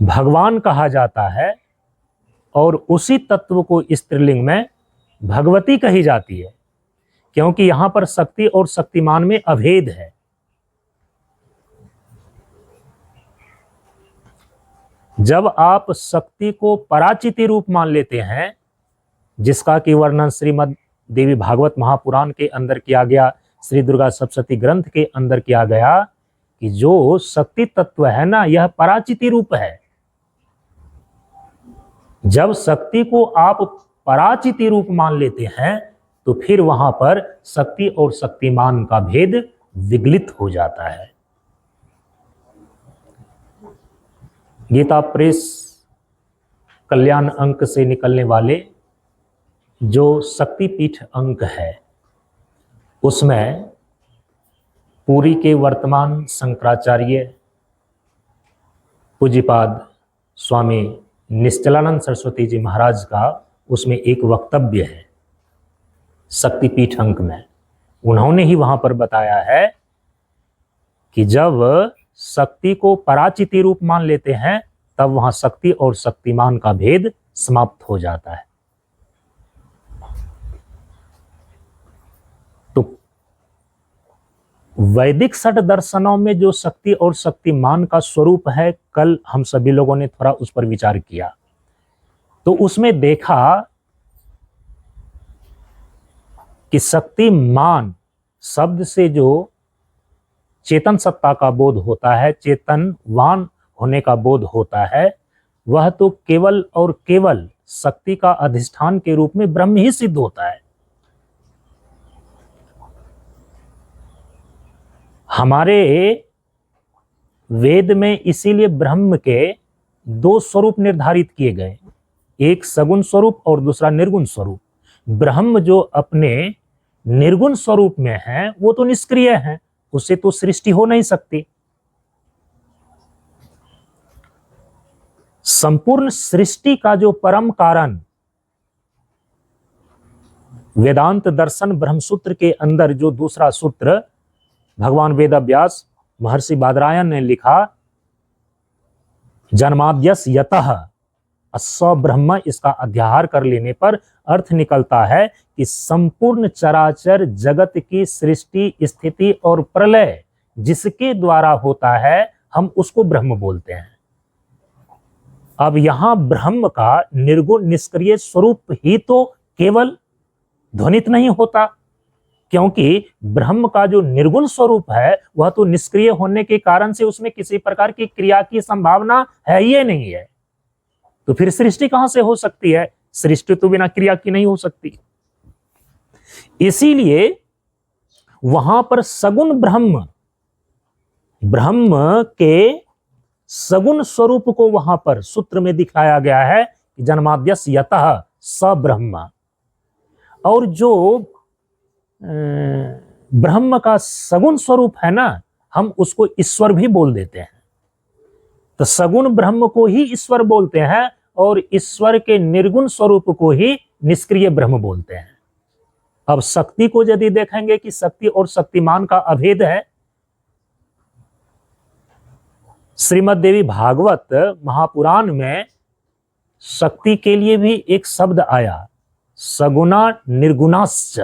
A: भगवान कहा जाता है और उसी तत्व को स्त्रीलिंग में भगवती कही जाती है, क्योंकि यहां पर शक्ति और शक्तिमान में अभेद है। जब आप शक्ति को पराचिति रूप मान लेते हैं, जिसका कि वर्णन श्रीमद् देवी भागवत महापुराण के अंदर किया गया, श्री दुर्गा सप्तशती ग्रंथ के अंदर किया गया कि जो शक्ति तत्व है ना, यह पराचिति रूप है। जब शक्ति को आप पराचिति रूप मान लेते हैं तो फिर वहां पर शक्ति और शक्तिमान का भेद विगलित हो जाता है। गीता प्रेस कल्याण अंक से निकलने वाले जो शक्तिपीठ अंक है, उसमें पुरी के वर्तमान शंकराचार्य पूज्यपाद स्वामी निश्चलानंद सरस्वती जी महाराज का उसमें एक वक्तव्य है शक्तिपीठ अंक में। उन्होंने ही वहां पर बताया है कि जब शक्ति को पराचिति रूप मान लेते हैं तब वहां शक्ति और शक्तिमान का भेद समाप्त हो जाता है। तो वैदिक षट दर्शनों में जो शक्ति और शक्तिमान का स्वरूप है, कल हम सभी लोगों ने थोड़ा उस पर विचार किया, तो उसमें देखा कि शक्तिमान शब्द से जो चेतन सत्ता का बोध होता है, चेतनवान होने का बोध होता है, वह तो केवल और केवल शक्ति का अधिष्ठान के रूप में ब्रह्म ही सिद्ध होता है। हमारे वेद में इसीलिए ब्रह्म के दो स्वरूप निर्धारित किए गए, एक सगुण स्वरूप और दूसरा निर्गुण स्वरूप। ब्रह्म जो अपने निर्गुण स्वरूप में है वो तो निष्क्रिय है, उससे तो सृष्टि हो नहीं सकती। संपूर्ण सृष्टि का जो परम कारण वेदांत दर्शन ब्रह्मसूत्र के अंदर जो दूसरा सूत्र भगवान वेदव्यास महर्षि बादरायण ने लिखा, जन्माद्यस यतः अस्व ब्रह्म, इसका अध्याहार कर लेने पर अर्थ निकलता है कि संपूर्ण चराचर जगत की सृष्टि, स्थिति और प्रलय जिसके द्वारा होता है, हम उसको ब्रह्म बोलते हैं। अब यहां ब्रह्म का निर्गुण निष्क्रिय स्वरूप ही तो केवल ध्वनित नहीं होता, क्योंकि ब्रह्म का जो निर्गुण स्वरूप है वह तो निष्क्रिय होने के कारण से उसमें किसी प्रकार की क्रिया की संभावना है ही नहीं है। तो फिर सृष्टि कहां से हो सकती है? सृष्टि तो बिना क्रिया की नहीं हो सकती। इसीलिए वहां पर सगुण ब्रह्म, ब्रह्म के सगुण स्वरूप को वहां पर सूत्र में दिखाया गया है कि जन्माद्यस यतः स ब्रह्म। और जो ब्रह्म का सगुण स्वरूप है ना, हम उसको ईश्वर भी बोल देते हैं। तो सगुण ब्रह्म को ही ईश्वर बोलते हैं और ईश्वर के निर्गुण स्वरूप को ही निष्क्रिय ब्रह्म बोलते हैं। अब शक्ति को यदि देखेंगे कि शक्ति और शक्तिमान का अभेद है, श्रीमद् देवी भागवत महापुराण में शक्ति के लिए भी एक शब्द आया, सगुणा निर्गुणाश्च।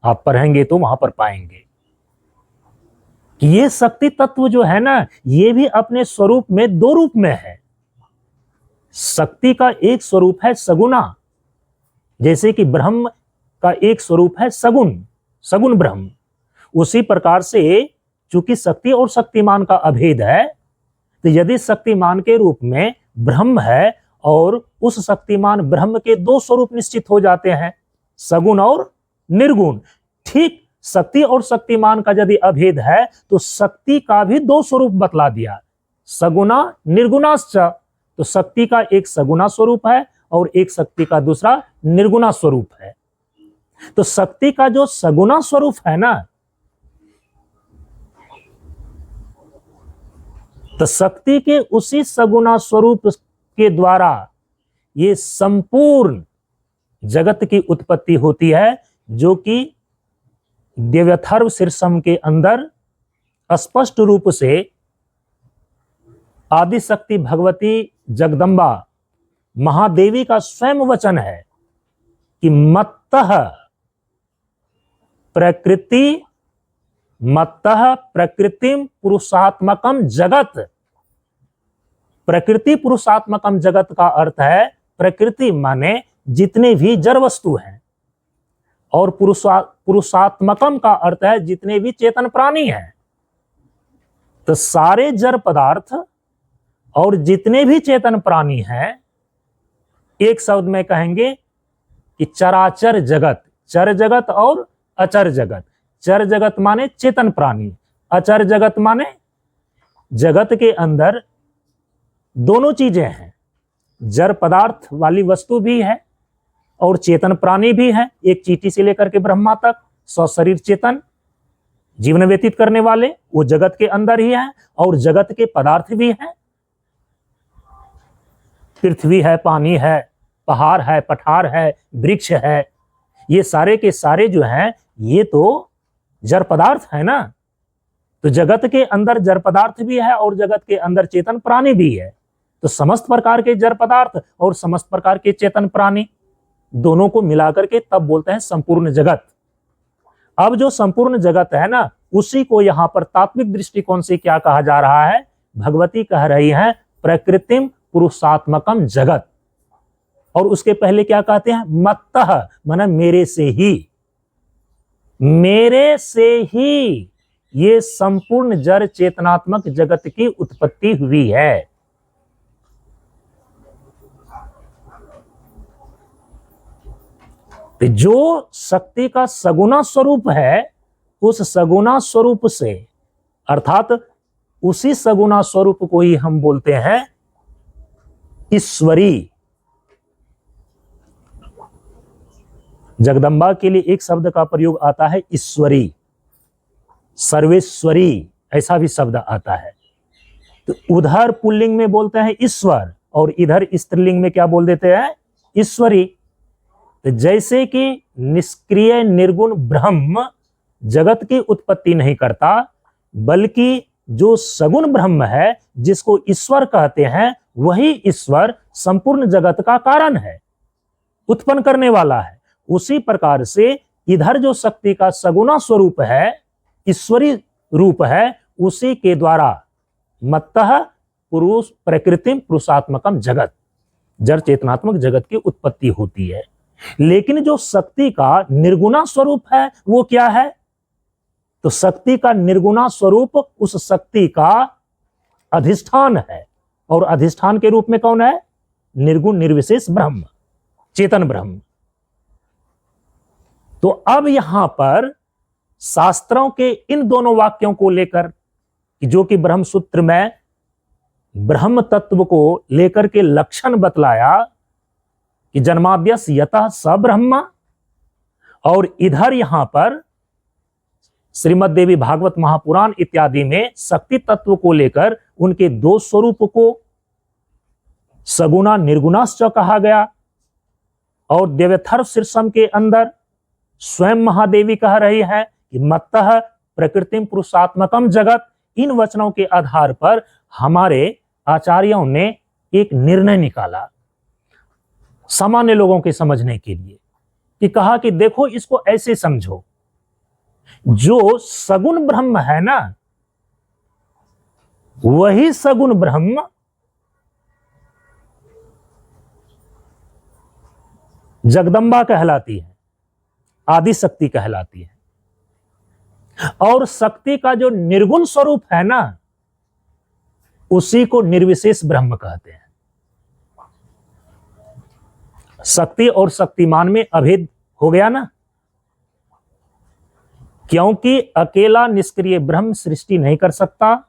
A: आप पढ़ेंगे तो वहां पर पाएंगे कि ये शक्ति तत्व जो है ना, ये भी अपने स्वरूप में दो रूप में है। शक्ति का एक स्वरूप है सगुणा, जैसे कि ब्रह्म का एक स्वरूप है सगुण, सगुण ब्रह्म। उसी प्रकार से चूंकि शक्ति और शक्तिमान का अभेद है, तो यदि शक्तिमान के रूप में ब्रह्म है और उस शक्तिमान ब्रह्म के दो स्वरूप निश्चित हो जाते हैं, सगुण और निर्गुण। ठीक शक्ति और शक्तिमान का यदि अभेद है तो शक्ति का भी दो स्वरूप बतला दिया, सगुणा निर्गुणाश्च। तो शक्ति का एक सगुणा स्वरूप है और एक शक्ति का दूसरा निर्गुणा स्वरूप है। तो शक्ति का जो सगुणा स्वरूप है ना, तो शक्ति के उसी सगुणा स्वरूप के द्वारा ये संपूर्ण जगत की उत्पत्ति होती है, जो कि दिव्यथर्व शीर्षम के अंदर स्पष्ट रूप से आदि शक्ति भगवती जगदम्बा महादेवी का स्वयं वचन है कि मत्तः प्रकृतिम पुरुषात्मकम जगत। प्रकृति पुरुषात्मकम जगत का अर्थ है प्रकृति माने जितने भी जड़ वस्तु हैं, और पुरुषात्मकम का अर्थ है जितने भी चेतन प्राणी हैं। तो सारे जड़ पदार्थ और जितने भी चेतन प्राणी हैं, एक शब्द में कहेंगे कि चराचर जगत। चर जगत और अचर जगत। चर जगत माने चेतन प्राणी, अचर जगत माने जगत के अंदर दोनों चीजें हैं, जड़ पदार्थ वाली वस्तु भी है और चेतन प्राणी भी है। एक चींटी से लेकर के ब्रह्मा तक सशरीर चेतन जीवन व्यतीत करने वाले वो जगत के अंदर ही है, और जगत के पदार्थ भी हैं। पृथ्वी है, पानी है, पहाड़ है, पठार है, वृक्ष है, ये सारे के सारे जो हैं ये तो जड़ पदार्थ है ना। तो जगत के अंदर जड़ पदार्थ भी है और जगत के अंदर चेतन प्राणी भी है। तो समस्त प्रकार के जड़ पदार्थ और समस्त प्रकार के चेतन प्राणी दोनों को मिलाकर के तब बोलते हैं संपूर्ण जगत। अब जो संपूर्ण जगत है ना, उसी को यहां पर तात्विक दृष्टिकोण से क्या कहा जा रहा है? भगवती कह रही है प्रकृतिम पुरुषात्मकम जगत। और उसके पहले क्या कहते हैं? मत्तः माने मेरे से ही, मेरे से ही ये संपूर्ण जड़ चेतनात्मक जगत की उत्पत्ति हुई है। तो जो शक्ति का सगुना स्वरूप है, उस सगुना स्वरूप से, अर्थात उसी सगुना स्वरूप को ही हम बोलते हैं ईश्वरी। जगदम्बा के लिए एक शब्द का प्रयोग आता है ईश्वरी, सर्वेश्वरी, ऐसा भी शब्द आता है। तो उधर पुल्लिंग में बोलते हैं ईश्वर और इधर स्त्रीलिंग में क्या बोल देते हैं? ईश्वरी। तो जैसे कि निष्क्रिय निर्गुण ब्रह्म जगत की उत्पत्ति नहीं करता, बल्कि जो सगुण ब्रह्म है जिसको ईश्वर कहते हैं, वही ईश्वर संपूर्ण जगत का कारण है, उत्पन्न करने वाला है। उसी प्रकार से इधर जो शक्ति का सगुना स्वरूप है, ईश्वरी रूप है, उसी के द्वारा मत्तः पुरुष प्रकृतिम पुरुषात्मकम जगत, जड़ चेतनात्मक जगत की उत्पत्ति होती है। लेकिन जो शक्ति का निर्गुणा स्वरूप है वो क्या है? तो शक्ति का निर्गुणा स्वरूप उस शक्ति का अधिष्ठान है, और अधिष्ठान के रूप में कौन है? निर्गुण निर्विशेष ब्रह्म, चेतन ब्रह्म। तो अब यहां पर शास्त्रों के इन दोनों वाक्यों को लेकर, जो कि ब्रह्म सूत्र में ब्रह्म तत्व को लेकर के लक्षण बतलाया कि जन्माद्यस यतः स ब्रह्म, और इधर यहां पर श्रीमद् देवी भागवत महापुराण इत्यादि में शक्ति तत्व को लेकर उनके दो स्वरूप को सगुना निर्गुणाश्च कहा गया, और देवथर्व शीर्षम के अंदर स्वयं महादेवी कह रही है कि मत्तः प्रकृतिम पुरुषात्मकम जगत। इन वचनों के आधार पर हमारे आचार्यों ने एक निर्णय निकाला सामान्य लोगों के समझने के लिए, कि कहा कि देखो इसको ऐसे समझो, जो सगुण ब्रह्म है ना, वही सगुण ब्रह्म जगदम्बा कहलाती है, आदि शक्ति कहलाती है। और शक्ति का जो निर्गुण स्वरूप है ना, उसी को निर्विशेष ब्रह्म कहते हैं। शक्ति और शक्तिमान में अभेद हो गया ना, क्योंकि अकेला निष्क्रिय ब्रह्म सृष्टि नहीं कर सकता,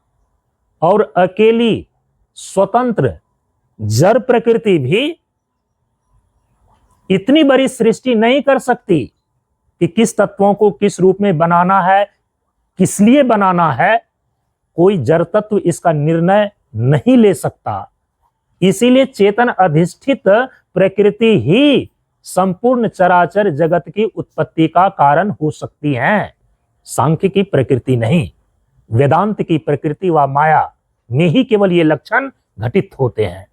A: और अकेली स्वतंत्र जड़ प्रकृति भी इतनी बड़ी सृष्टि नहीं कर सकती कि किस तत्वों को किस रूप में बनाना है, किस लिए बनाना है, कोई जड़ तत्व इसका निर्णय नहीं ले सकता। इसीलिए चेतन अधिष्ठित प्रकृति ही संपूर्ण चराचर जगत की उत्पत्ति का कारण हो सकती है, सांख्य की प्रकृति नहीं। वेदांत की प्रकृति व माया में ही केवल ये लक्षण घटित होते हैं।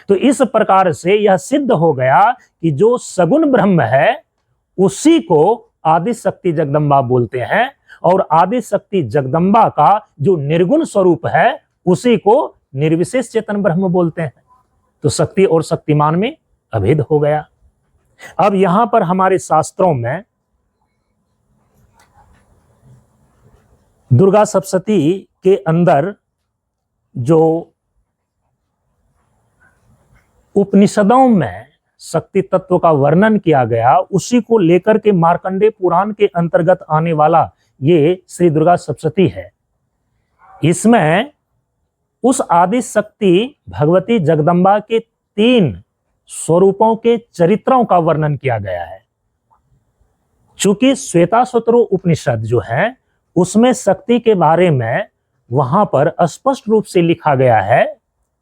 A: तो इस प्रकार से यह सिद्ध हो गया कि जो सगुण ब्रह्म है उसी को आदि शक्ति जगदम्बा बोलते हैं, और आदि शक्ति जगदम्बा का जो निर्गुण स्वरूप है उसी को निर्विशेष चेतन ब्रह्म बोलते हैं। तो शक्ति और शक्तिमान में अभेद हो गया। अब यहां पर हमारे शास्त्रों में दुर्गा सप्तशती के अंदर जो उपनिषदों में शक्ति तत्व का वर्णन किया गया उसी को लेकर के मार्कंडेय पुराण के अंतर्गत आने वाला ये श्री दुर्गा सप्तशती है। इसमें उस आदि शक्ति भगवती जगदम्बा के 3 स्वरूपों के चरित्रों का वर्णन किया गया है। चूंकि श्वेताश्वतरो उपनिषद जो है उसमें शक्ति के बारे में वहां पर स्पष्ट रूप से लिखा गया है।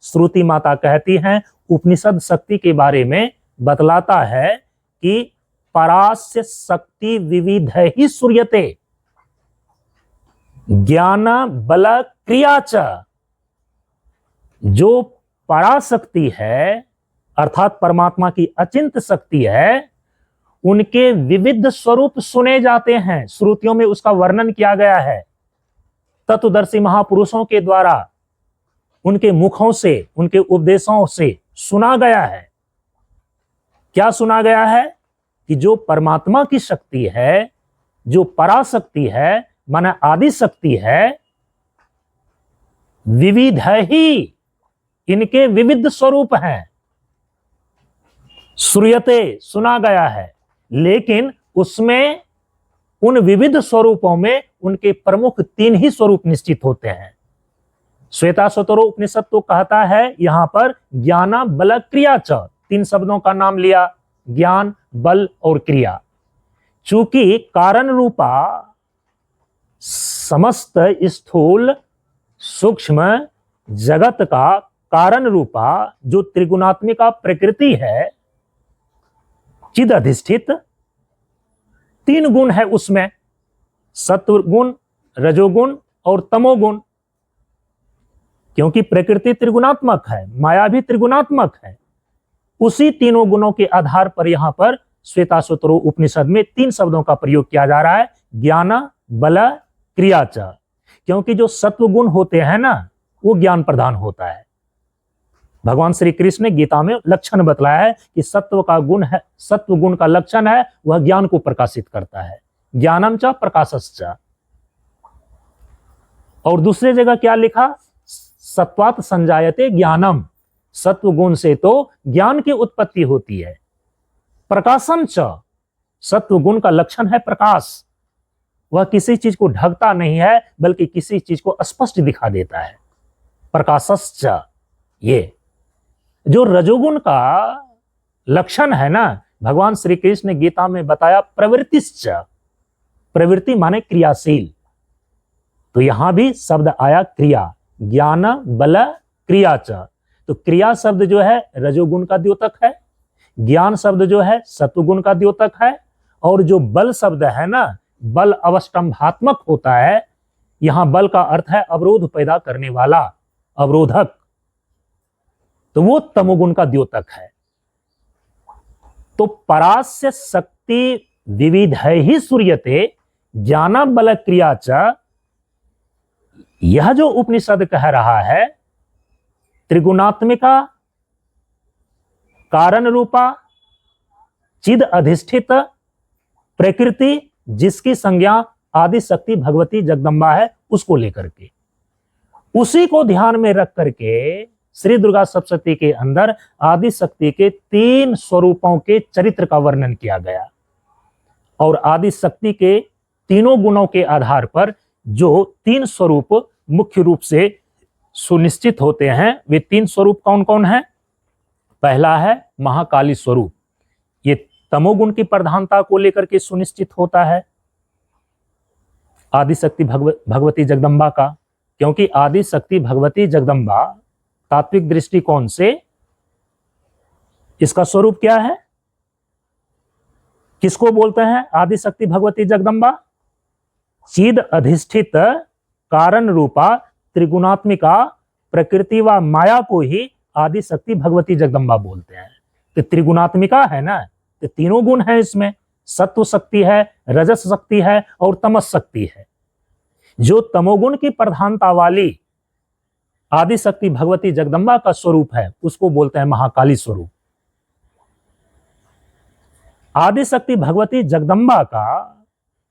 A: श्रुति माता कहती हैं, उपनिषद शक्ति के बारे में बतलाता है कि परास्य शक्ति विविध ही सूर्यते ज्ञान बल क्रिया च। जो पराशक्ति है अर्थात परमात्मा की अचिंत शक्ति है, उनके विविध स्वरूप सुने जाते हैं। श्रुतियों में उसका वर्णन किया गया है। तत्वदर्शी महापुरुषों के द्वारा उनके मुखों से, उनके उपदेशों से सुना गया है। क्या सुना गया है? कि जो परमात्मा की शक्ति है, जो पराशक्ति है, माने आदि शक्ति है, विविध ही इनके विविध स्वरूप हैं। श्रूयते सुना गया है, लेकिन उसमें उन विविध स्वरूपों में उनके प्रमुख 3 ही स्वरूप निश्चित होते हैं। श्वेताश्वतरो उपनिषद तो कहता है यहां पर ज्ञान बल क्रिया च, 3 शब्दों का नाम लिया, ज्ञान, बल और क्रिया। चूंकि कारण रूपा समस्त स्थूल सूक्ष्म जगत का कारण रूपा जो त्रिगुणात्मिका प्रकृति है, चिद अधिष्ठित 3 गुण है उसमें, सत्व गुण, रजोगुण और तमोगुण। क्योंकि प्रकृति त्रिगुणात्मक है, माया भी त्रिगुणात्मक है। उसी तीनों गुणों के आधार पर यहां पर श्वेताश्वतरो उपनिषद में 3 शब्दों का प्रयोग किया जा रहा है, ज्ञान बल क्रिया च। क्योंकि जो सत्व गुण होते हैं ना, वो ज्ञान प्रधान होता है। भगवान श्री कृष्ण ने गीता में लक्षण बतलाया है कि सत्व का गुण है, सत्व गुण का लक्षण है वह ज्ञान को प्रकाशित करता है, ज्ञानम च प्रकाशश्च। और दूसरे जगह क्या लिखा? सत्वात संजायते ज्ञानम, सत्व गुण से तो ज्ञान की उत्पत्ति होती है। प्रकाशम च, सत्व गुण का लक्षण है प्रकाश, वह किसी चीज को ढकता नहीं है बल्कि किसी चीज को स्पष्ट दिखा देता है। प्रकाशश्च, ये जो रजोगुण का लक्षण है ना, भगवान श्री कृष्ण ने गीता में बताया प्रवृत्तिश्च, प्रवृत्ति माने क्रियाशील। तो यहां भी शब्द आया क्रिया, ज्ञान बल क्रिया च। तो क्रिया शब्द जो है रजोगुण का द्योतक है, ज्ञान शब्द जो है सत्वगुण का द्योतक है, और जो बल शब्द है ना, बल अवस्टंभात्मक होता है। यहां बल का अर्थ है अवरोध पैदा करने वाला, अवरोधक, तो वो तमोगुण का द्योतक है। तो परास्य शक्ति विविध ही सूर्यते ज्ञान बल क्रिया च, यह जो उपनिषद कह रहा है त्रिगुणात्मिका कारण रूपा चिद अधिष्ठित प्रकृति जिसकी संज्ञा आदि शक्ति भगवती जगदम्बा है, उसको लेकर के, उसी को ध्यान में रख करके श्री दुर्गा सप्तशती के अंदर आदि शक्ति के 3 स्वरूपों के चरित्र का वर्णन किया गया। और आदि शक्ति के तीनों गुणों के आधार पर जो 3 स्वरूप मुख्य रूप से सुनिश्चित होते हैं, वे 3 स्वरूप कौन कौन हैं? पहला है महाकाली स्वरूप, ये तमोगुण की प्रधानता को लेकर के सुनिश्चित होता है आदि शक्ति भगवती जगदम्बा का। क्योंकि आदि शक्ति भगवती जगदम्बा तात्विक दृष्टिकोण से इसका स्वरूप क्या है? किसको बोलते हैं आदि शक्ति भगवती जगदम्बा? चिद अधिष्ठित कारण रूपा त्रिगुणात्मिका प्रकृति व माया को ही आदि शक्ति भगवती जगदम्बा बोलते हैं। तो त्रिगुणात्मिका है ना, तो तीनों गुण है इसमें, सत्व शक्ति है, रजस शक्ति है और तमस शक्ति है। जो तमोगुण की प्रधानता वाली आदि शक्ति भगवती जगदम्बा का स्वरूप है उसको बोलते हैं महाकाली स्वरूप। आदि शक्ति भगवती जगदम्बा का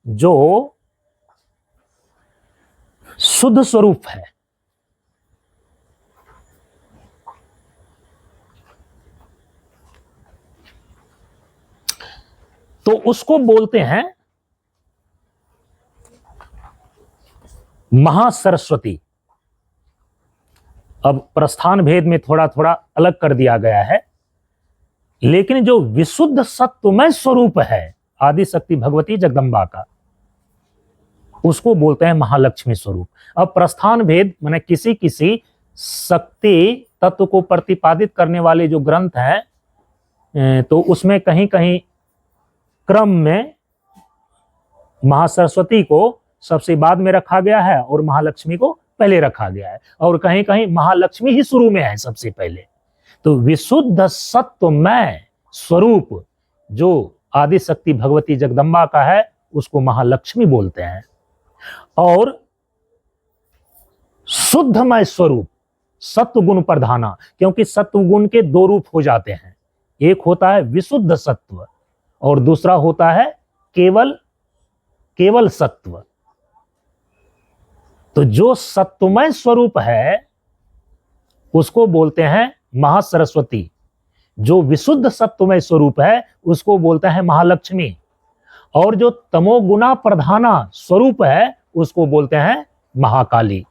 A: जो शुद्ध स्वरूप है, तो उसको बोलते हैं महासरस्वती। अब प्रस्थान भेद में थोड़ा थोड़ा अलग कर दिया गया है, लेकिन जो विशुद्ध सत्वमय स्वरूप है आदि शक्ति भगवती जगदम्बा का, उसको बोलते हैं महालक्ष्मी स्वरूप। अब प्रस्थान भेद माने किसी किसी शक्ति तत्व को प्रतिपादित करने वाले जो ग्रंथ हैं, तो उसमें कहीं कहीं क्रम में महासरस्वती को सबसे बाद में रखा गया है और महालक्ष्मी को पहले रखा गया है, और कहीं कहीं महालक्ष्मी ही शुरू में है सबसे पहले। तो विशुद्ध सत्वमय स्वरूप जो आदि शक्ति भगवती जगदम्बा का है उसको महालक्ष्मी बोलते हैं। और शुद्धमय स्वरूप सत्व गुण प्रधाना, क्योंकि सत्व गुण के दो रूप हो जाते हैं, एक होता है विशुद्ध सत्व और दूसरा होता है केवल सत्व। तो जो सत्वमय स्वरूप है उसको बोलते हैं महासरस्वती, जो विशुद्ध सत्वमय स्वरूप है उसको बोलते हैं महालक्ष्मी, और जो तमोगुणा प्रधाना स्वरूप है उसको बोलते हैं महाकाली।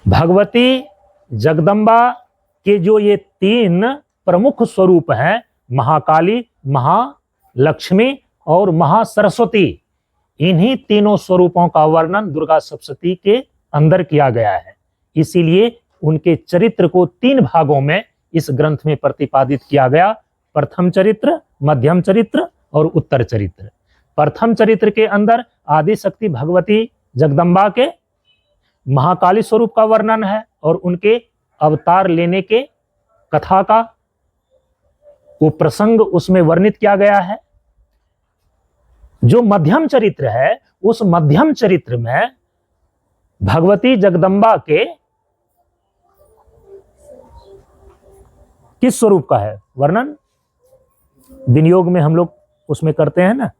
A: भगवती जगदम्बा के जो ये तीन प्रमुख स्वरूप हैं, महाकाली, महालक्ष्मी और महासरस्वती, इन्हीं तीनों स्वरूपों का वर्णन दुर्गा सप्तशती के अंदर किया गया है। इसीलिए उनके चरित्र को तीन भागों में इस ग्रंथ में प्रतिपादित किया गया, प्रथम चरित्र, मध्यम चरित्र और उत्तर चरित्र। प्रथम चरित्र के अंदर आदि शक्ति भगवती जगदम्बा के महाकाली स्वरूप का वर्णन है और उनके अवतार लेने के कथा का वो प्रसंग उसमें वर्णित किया गया है। जो मध्यम चरित्र है उस मध्यम चरित्र में भगवती जगदम्बा के किस स्वरूप का है वर्णन, विनियोग में हम लोग उसमें करते हैं ना,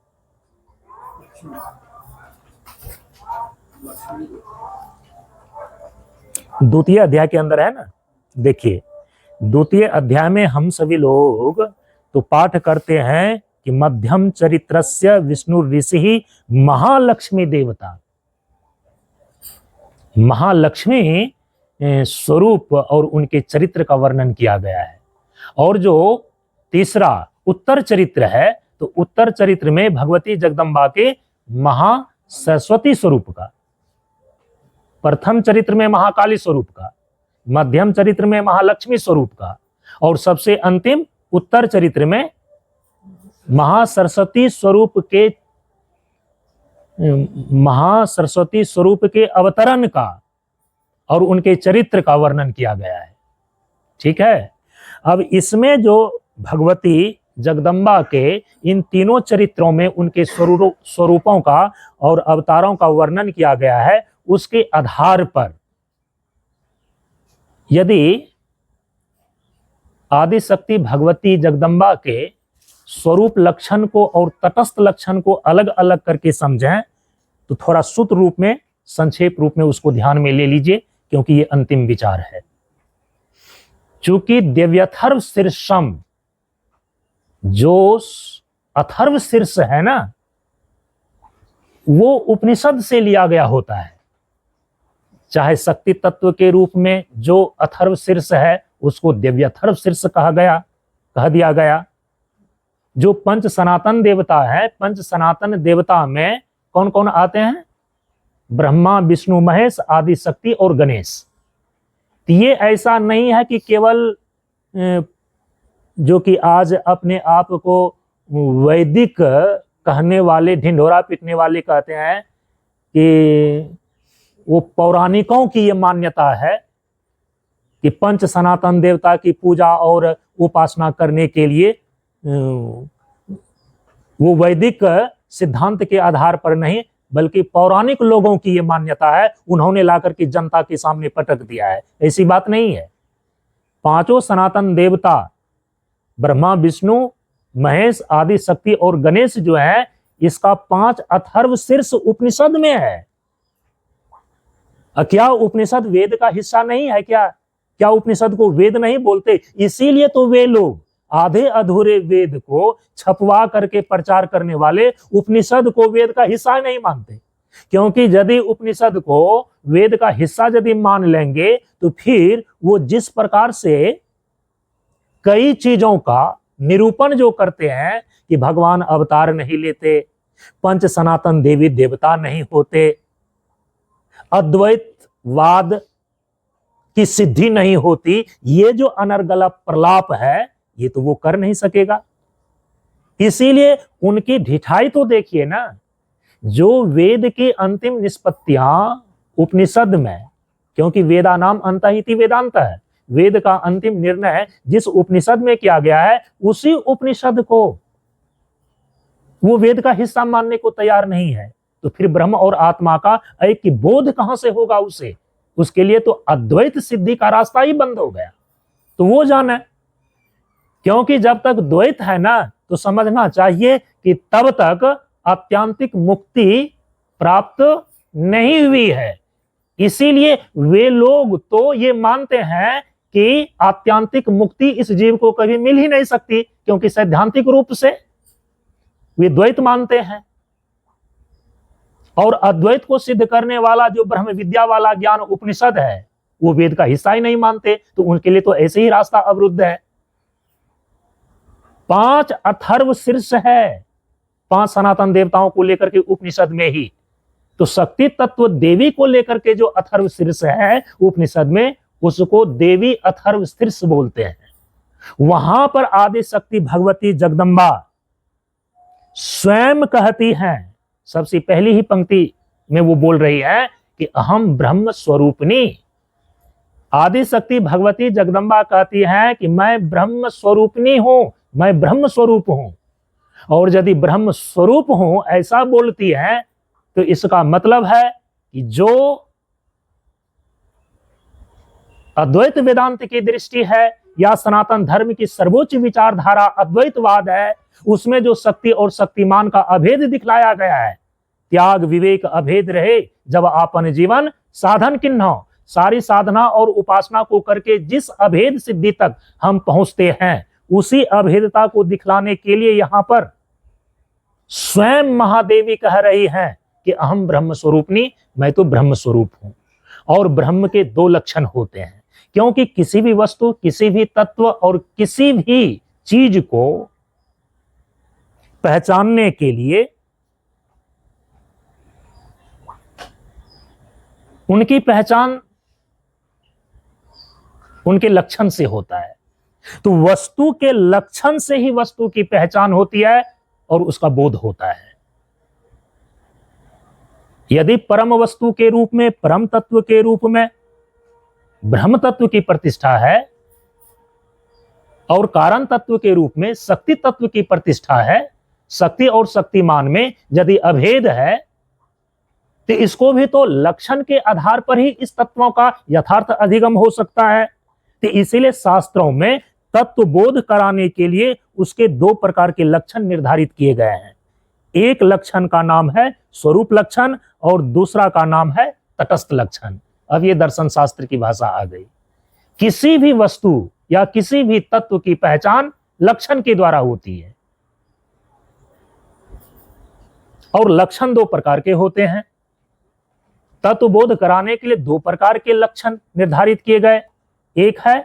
A: द्वितीय अध्याय के अंदर है ना। देखिए द्वितीय अध्याय में हम सभी लोग तो पाठ करते हैं कि मध्यम चरित्रस्य विष्णु ऋषि महालक्ष्मी देवता। महालक्ष्मी स्वरूप और उनके चरित्र का वर्णन किया गया है। और जो तीसरा उत्तर चरित्र है, तो उत्तर चरित्र में भगवती जगदम्बा के महासरस्वती स्वरूप का, प्रथम चरित्र में महाकाली स्वरूप का, मध्यम चरित्र में महालक्ष्मी स्वरूप का, और सबसे अंतिम उत्तर चरित्र में महासरस्वती स्वरूप के अवतरण का और उनके चरित्र का वर्णन किया गया है। ठीक है। अब इसमें जो भगवती जगदम्बा के इन तीनों चरित्रों में उनके स्वरूपों का और अवतारों का वर्णन किया गया है, उसके आधार पर यदि आदि शक्ति भगवती जगदम्बा के स्वरूप लक्षण को और तटस्थ लक्षण को अलग अलग करके समझें तो थोड़ा सूत्र रूप में, संक्षेप रूप में उसको ध्यान में ले लीजिए, क्योंकि ये अंतिम विचार है। चूंकि दिव्यथर्व शीर्षम, जो अथर्व शीर्ष है ना, वो उपनिषद से लिया गया होता है। चाहे शक्ति तत्व के रूप में जो अथर्व शीर्ष है उसको दिव्यथर्व शीर्ष कह दिया गया। जो पंच सनातन देवता है, पंच सनातन देवता में कौन कौन आते हैं? ब्रह्मा, विष्णु, महेश, आदि शक्ति और गणेश। तो ये ऐसा नहीं है कि केवल जो कि आज अपने आप को वैदिक कहने वाले, ढिंढोरा पीटने वाले कहते हैं कि वो पौराणिकों की ये मान्यता है कि पंच सनातन देवता की पूजा और उपासना करने के लिए वो वैदिक सिद्धांत के आधार पर नहीं बल्कि पौराणिक लोगों की ये मान्यता है, उन्होंने लाकर के जनता के सामने पटक दिया है। ऐसी बात नहीं है। पांचों सनातन देवता ब्रह्मा, विष्णु, महेश, आदि शक्ति और गणेश जो है, इसका 5 अथर्व शीर्ष उपनिषद में है। क्या उपनिषद वेद का हिस्सा नहीं है? क्या उपनिषद को वेद नहीं बोलते? इसीलिए तो वे लोग आधे अधूरे वेद को छपवा करके प्रचार करने वाले उपनिषद को वेद का हिस्सा नहीं मानते। क्योंकि यदि उपनिषद को वेद का हिस्सा यदि मान लेंगे तो फिर वो जिस प्रकार से कई चीजों का निरूपण जो करते हैं कि भगवान अवतार नहीं लेते, पंच सनातन देवी देवता नहीं होते, अद्वैतवाद की सिद्धि नहीं होती, ये जो अनर्गल प्रलाप है ये तो वो कर नहीं सकेगा। इसीलिए उनकी ढिठाई तो देखिए ना। जो वेद की अंतिम निष्पत्तियां उपनिषद में, क्योंकि वेदा नाम अंत ही वेदांत है, वेद का अंतिम निर्णय जिस उपनिषद में किया गया है उसी उपनिषद को वो वेद का हिस्सा मानने को तैयार नहीं है, तो फिर ब्रह्म और आत्मा का ऐक्य बोध कहां से होगा उसे? उसके लिए तो अद्वैत सिद्धि का रास्ता ही बंद हो गया। तो वो जाने, क्योंकि जब तक द्वैत है ना तो समझना चाहिए कि तब तक आत्यांतिक मुक्ति प्राप्त नहीं हुई है। इसीलिए वे लोग तो ये मानते हैं कि आत्यांतिक मुक्ति इस जीव को कभी मिल ही नहीं सकती, क्योंकि सैद्धांतिक रूप से वे द्वैत मानते हैं। और अद्वैत को सिद्ध करने वाला जो ब्रह्म विद्या वाला ज्ञान उपनिषद है वो वेद का हिस्सा ही नहीं मानते, तो उनके लिए तो ऐसे ही रास्ता अवरुद्ध है। 5 अथर्व शीर्ष है 5 सनातन देवताओं को लेकर के उपनिषद में ही। तो शक्ति तत्व देवी को लेकर के जो अथर्व शीर्ष है उपनिषद में, उसको देवी अथर्व शीर्ष बोलते हैं। वहां पर आदि शक्ति भगवती जगदम्बा स्वयं कहती हैं, सबसे पहली ही पंक्ति में वो बोल रही है कि अहम ब्रह्म स्वरूपिणी। आदि शक्ति भगवती जगदम्बा कहती है कि मैं ब्रह्म स्वरूपिणी हूं, मैं ब्रह्म स्वरूप हूं। और यदि ब्रह्म स्वरूप हूं ऐसा बोलती है तो इसका मतलब है कि जो अद्वैत वेदांत की दृष्टि है या सनातन धर्म की सर्वोच्च विचारधारा अद्वैतवाद है, उसमें जो शक्ति और शक्तिमान का अभेद दिखलाया गया है, त्याग विवेक अभेद रहे जब आपन जीवन साधन किन्हो, सारी साधना और उपासना को करके जिस अभेद सिद्धि तक हम पहुंचते हैं उसी अभेदता को दिखलाने के लिए यहां पर स्वयं महादेवी कह रही हैं कि अहम ब्रह्म स्वरूपिणी, मैं तो ब्रह्म स्वरूप हूं। और ब्रह्म के 2 लक्षण होते हैं, क्योंकि किसी भी वस्तु, किसी भी तत्व और किसी भी चीज को पहचानने के लिए उनकी पहचान उनके लक्षण से होता है। तो वस्तु के लक्षण से ही वस्तु की पहचान होती है और उसका बोध होता है। यदि परम वस्तु के रूप में, परम तत्व के रूप में ब्रह्म तत्व की प्रतिष्ठा है और कारण तत्व के रूप में शक्ति तत्व की प्रतिष्ठा है, शक्ति और शक्तिमान में यदि अभेद है तो इसको भी तो लक्षण के आधार पर ही इस तत्वों का यथार्थ अधिगम हो सकता है। तो इसीलिए शास्त्रों में तत्व बोध कराने के लिए उसके 2 प्रकार के लक्षण निर्धारित किए गए हैं। एक लक्षण का नाम है स्वरूप लक्षण और दूसरा का नाम है तटस्थ लक्षण। अब ये दर्शन शास्त्र की भाषा आ गई। किसी भी वस्तु या किसी भी तत्व की पहचान लक्षण के द्वारा होती है। और लक्षण 2 प्रकार के होते हैं। तत्व बोध कराने के लिए 2 प्रकार के लक्षण निर्धारित किए गए, एक है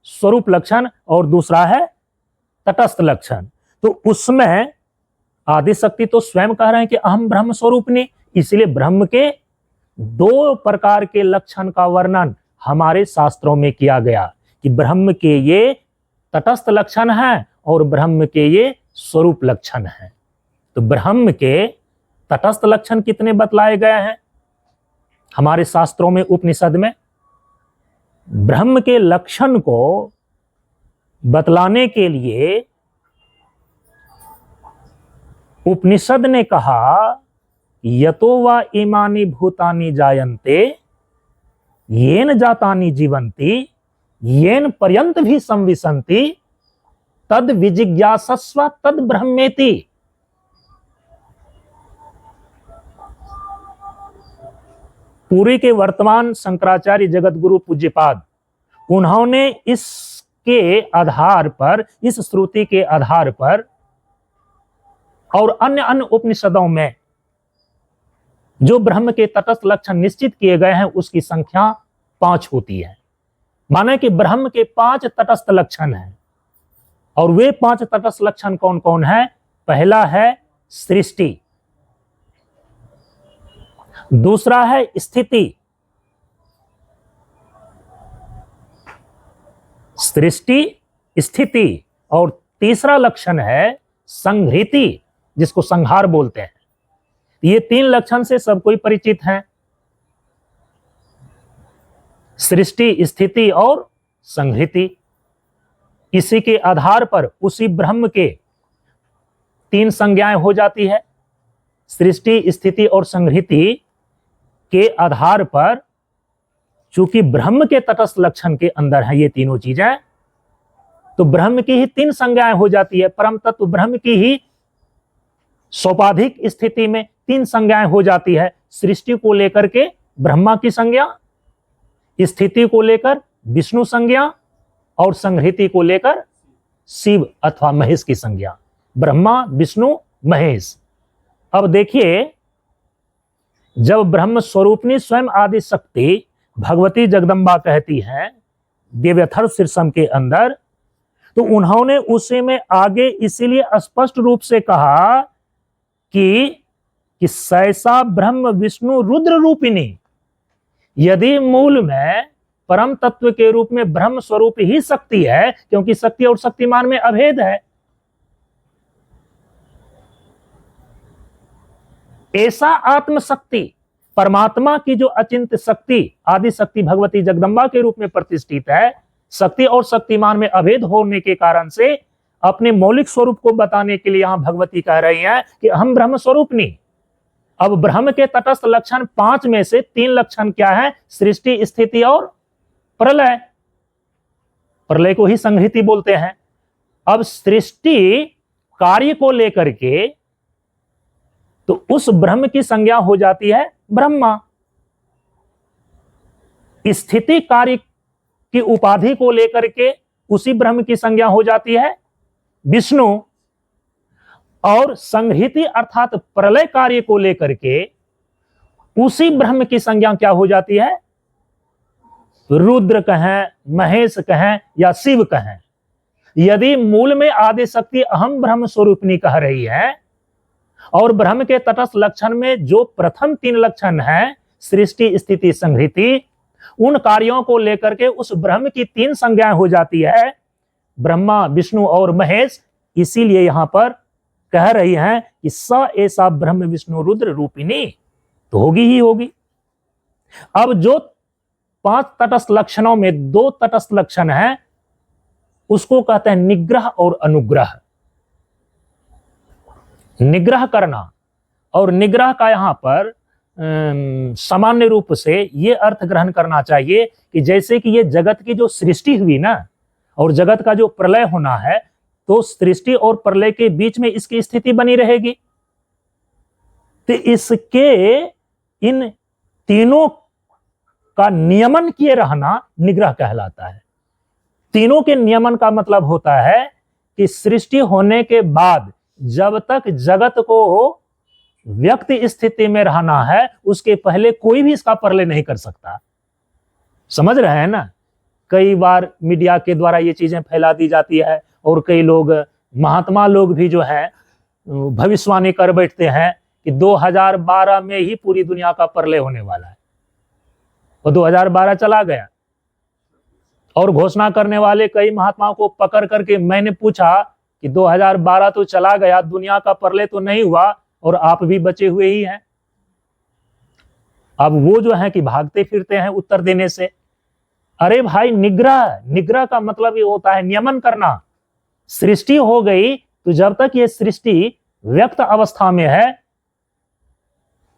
A: स्वरूप लक्षण और दूसरा है तटस्थ लक्षण। तो उसमें आदि शक्ति तो स्वयं कह रहे हैं कि अहम ब्रह्म स्वरूपिणी, इसलिए ब्रह्म के 2 प्रकार के लक्षण का वर्णन हमारे शास्त्रों में किया गया कि ब्रह्म के ये तटस्थ लक्षण हैं और ब्रह्म के ये स्वरूप लक्षण हैं। तो ब्रह्म के तटस्थ लक्षण कितने बतलाए गए हैं? हमारे शास्त्रों में, उपनिषद में ब्रह्म के लक्षण को बतलाने के लिए उपनिषद ने कहा यतो वा इमानि भूतानि जायन्ते येन जातानि जीवन्ति येन पर्यंत भी संविशन्ति तद विजिज्ञासस्व तद ब्रह्मेति। पूरी के वर्तमान शंकराचार्य जगत गुरु पूज्यपाद, उन्होंने इसके आधार पर, इस श्रुति के आधार पर और अन्य अन्य उपनिषदों में जो ब्रह्म के तटस्थ लक्षण निश्चित किए गए हैं उसकी संख्या 5 होती है। माने कि ब्रह्म के 5 तटस्थ लक्षण हैं। और वे 5 तटस्थ लक्षण कौन कौन है? पहला है सृष्टि, दूसरा है स्थिति, सृष्टि, स्थिति, और तीसरा लक्षण है संहृति, जिसको संहार बोलते हैं। ये 3 लक्षण से सब कोई परिचित हैं, सृष्टि, स्थिति और संहृति। इसी के आधार पर उसी ब्रह्म के 3 संज्ञाएं हो जाती है। सृष्टि, स्थिति और संहृति के आधार पर, चूंकि ब्रह्म के तटस्थ लक्षण के अंदर है ये तीनों चीजें, तो ब्रह्म की ही 3 संज्ञाएं हो जाती है। परम तत्व ब्रह्म की ही सोपाधिक स्थिति में 3 संज्ञाएं हो जाती है। सृष्टि को लेकर के ब्रह्मा की संज्ञा, स्थिति को लेकर विष्णु संज्ञा और संहृति को लेकर शिव अथवा महेश की संज्ञा। ब्रह्मा, विष्णु, महेश। अब देखिए, जब ब्रह्म स्वरूपनी स्वयं आदि शक्ति भगवती जगदम्बा कहती हैं दिव्यथर्व शीर्षम के अंदर, तो उन्होंने उसे में आगे इसीलिए स्पष्ट रूप से कहा कि सहसा ब्रह्म विष्णु रुद्र रूपिणी। यदि मूल में परम तत्व के रूप में ब्रह्म स्वरूप ही शक्ति है, क्योंकि शक्ति और शक्तिमान में अभेद है, ऐसा आत्मशक्ति परमात्मा की जो अचिंत्य शक्ति, आदि शक्ति भगवती जगदम्बा के रूप में प्रतिष्ठित है, शक्ति और शक्तिमान में अभेद होने के कारण से अपने मौलिक स्वरूप को बताने के लिए यहां भगवती कह रही हैं कि हम ब्रह्म स्वरूपनी। अब ब्रह्म के तटस्थ लक्षण 5 में से 3 लक्षण क्या है? सृष्टि, स्थिति और प्रलय। प्रलय को ही संहृति बोलते हैं। अब सृष्टि कार्य को लेकर के तो उस ब्रह्म की संज्ञा हो जाती है ब्रह्मा। स्थिति कार्य की उपाधि को लेकर के उसी ब्रह्म की संज्ञा हो जाती है विष्णु। और संहृति अर्थात प्रलय कार्य को लेकर के उसी ब्रह्म की संज्ञा क्या हो जाती है? रुद्र कहें, महेश कहें या शिव कहें। यदि मूल में आदि शक्ति अहम ब्रह्म स्वरूपनी कह रही है और ब्रह्म के तटस्थ लक्षण में जो प्रथम 3 लक्षण है सृष्टि, स्थिति, संहृति, उन कार्यों को लेकर के उस ब्रह्म की 3 संज्ञाएं हो जाती है ब्रह्मा, विष्णु और महेश। इसीलिए यहां पर कह रही हैं कि स ऐसा ब्रह्म विष्णु रुद्र रूपिणी, तो होगी ही होगी। अब जो 5 तटस्थ लक्षणों में 2 तटस्थ लक्षण हैं उसको कहते हैं निग्रह और अनुग्रह। निग्रह करना, और निग्रह का यहां पर सामान्य रूप से ये अर्थ ग्रहण करना चाहिए कि जैसे कि ये जगत की जो सृष्टि हुई ना, और जगत का जो प्रलय होना है, तो सृष्टि और प्रलय के बीच में इसकी स्थिति बनी रहेगी। तो इसके इन तीनों का नियमन किए रहना निग्रह कहलाता है। तीनों के नियमन का मतलब होता है कि सृष्टि होने के बाद जब तक जगत को व्यक्ति स्थिति में रहना है, उसके पहले कोई भी इसका प्रलय नहीं कर सकता। समझ रहे हैं ना? कई बार मीडिया के द्वारा ये चीजें फैला दी जाती है और कई लोग, महात्मा लोग भी जो है भविष्यवाणी कर बैठते हैं कि 2012 में ही पूरी दुनिया का प्रलय होने वाला है। और 2012 चला गया और घोषणा करने वाले कई महात्माओं को पकड़ करके मैंने पूछा कि 2012 तो चला गया, दुनिया का प्रलय तो नहीं हुआ और आप भी बचे हुए ही हैं। अब वो जो है कि भागते फिरते हैं उत्तर देने से। अरे भाई, निग्रह, निग्रह का मतलब ये होता है नियमन करना। सृष्टि हो गई तो जब तक ये सृष्टि व्यक्त अवस्था में है,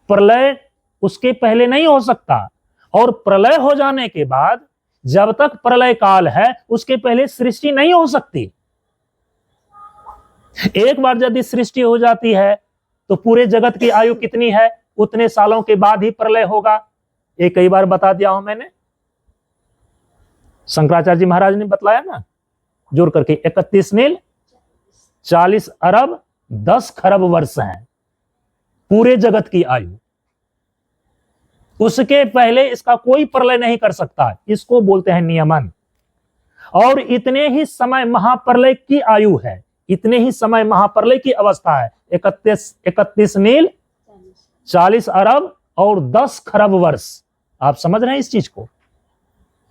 A: प्रलय उसके पहले नहीं हो सकता, और प्रलय हो जाने के बाद जब तक प्रलय काल है उसके पहले सृष्टि नहीं हो सकती। एक बार यदि सृष्टि हो जाती है तो पूरे जगत की आयु कितनी है, उतने सालों के बाद ही प्रलय होगा। ये कई बार बता दिया हूं मैंने, शंकराचार्य जी महाराज ने बतलाया ना, जोड़ करके 31 नील 40 अरब 10 खरब वर्ष हैं पूरे जगत की आयु। उसके पहले इसका कोई प्रलय नहीं कर सकता, इसको बोलते हैं नियमन। और इतने ही समय महाप्रलय की आयु है, इतने ही समय महाप्रलय की अवस्था है। 31 नील 40 अरब और 10 खरब वर्ष। आप समझ रहे हैं इस चीज को?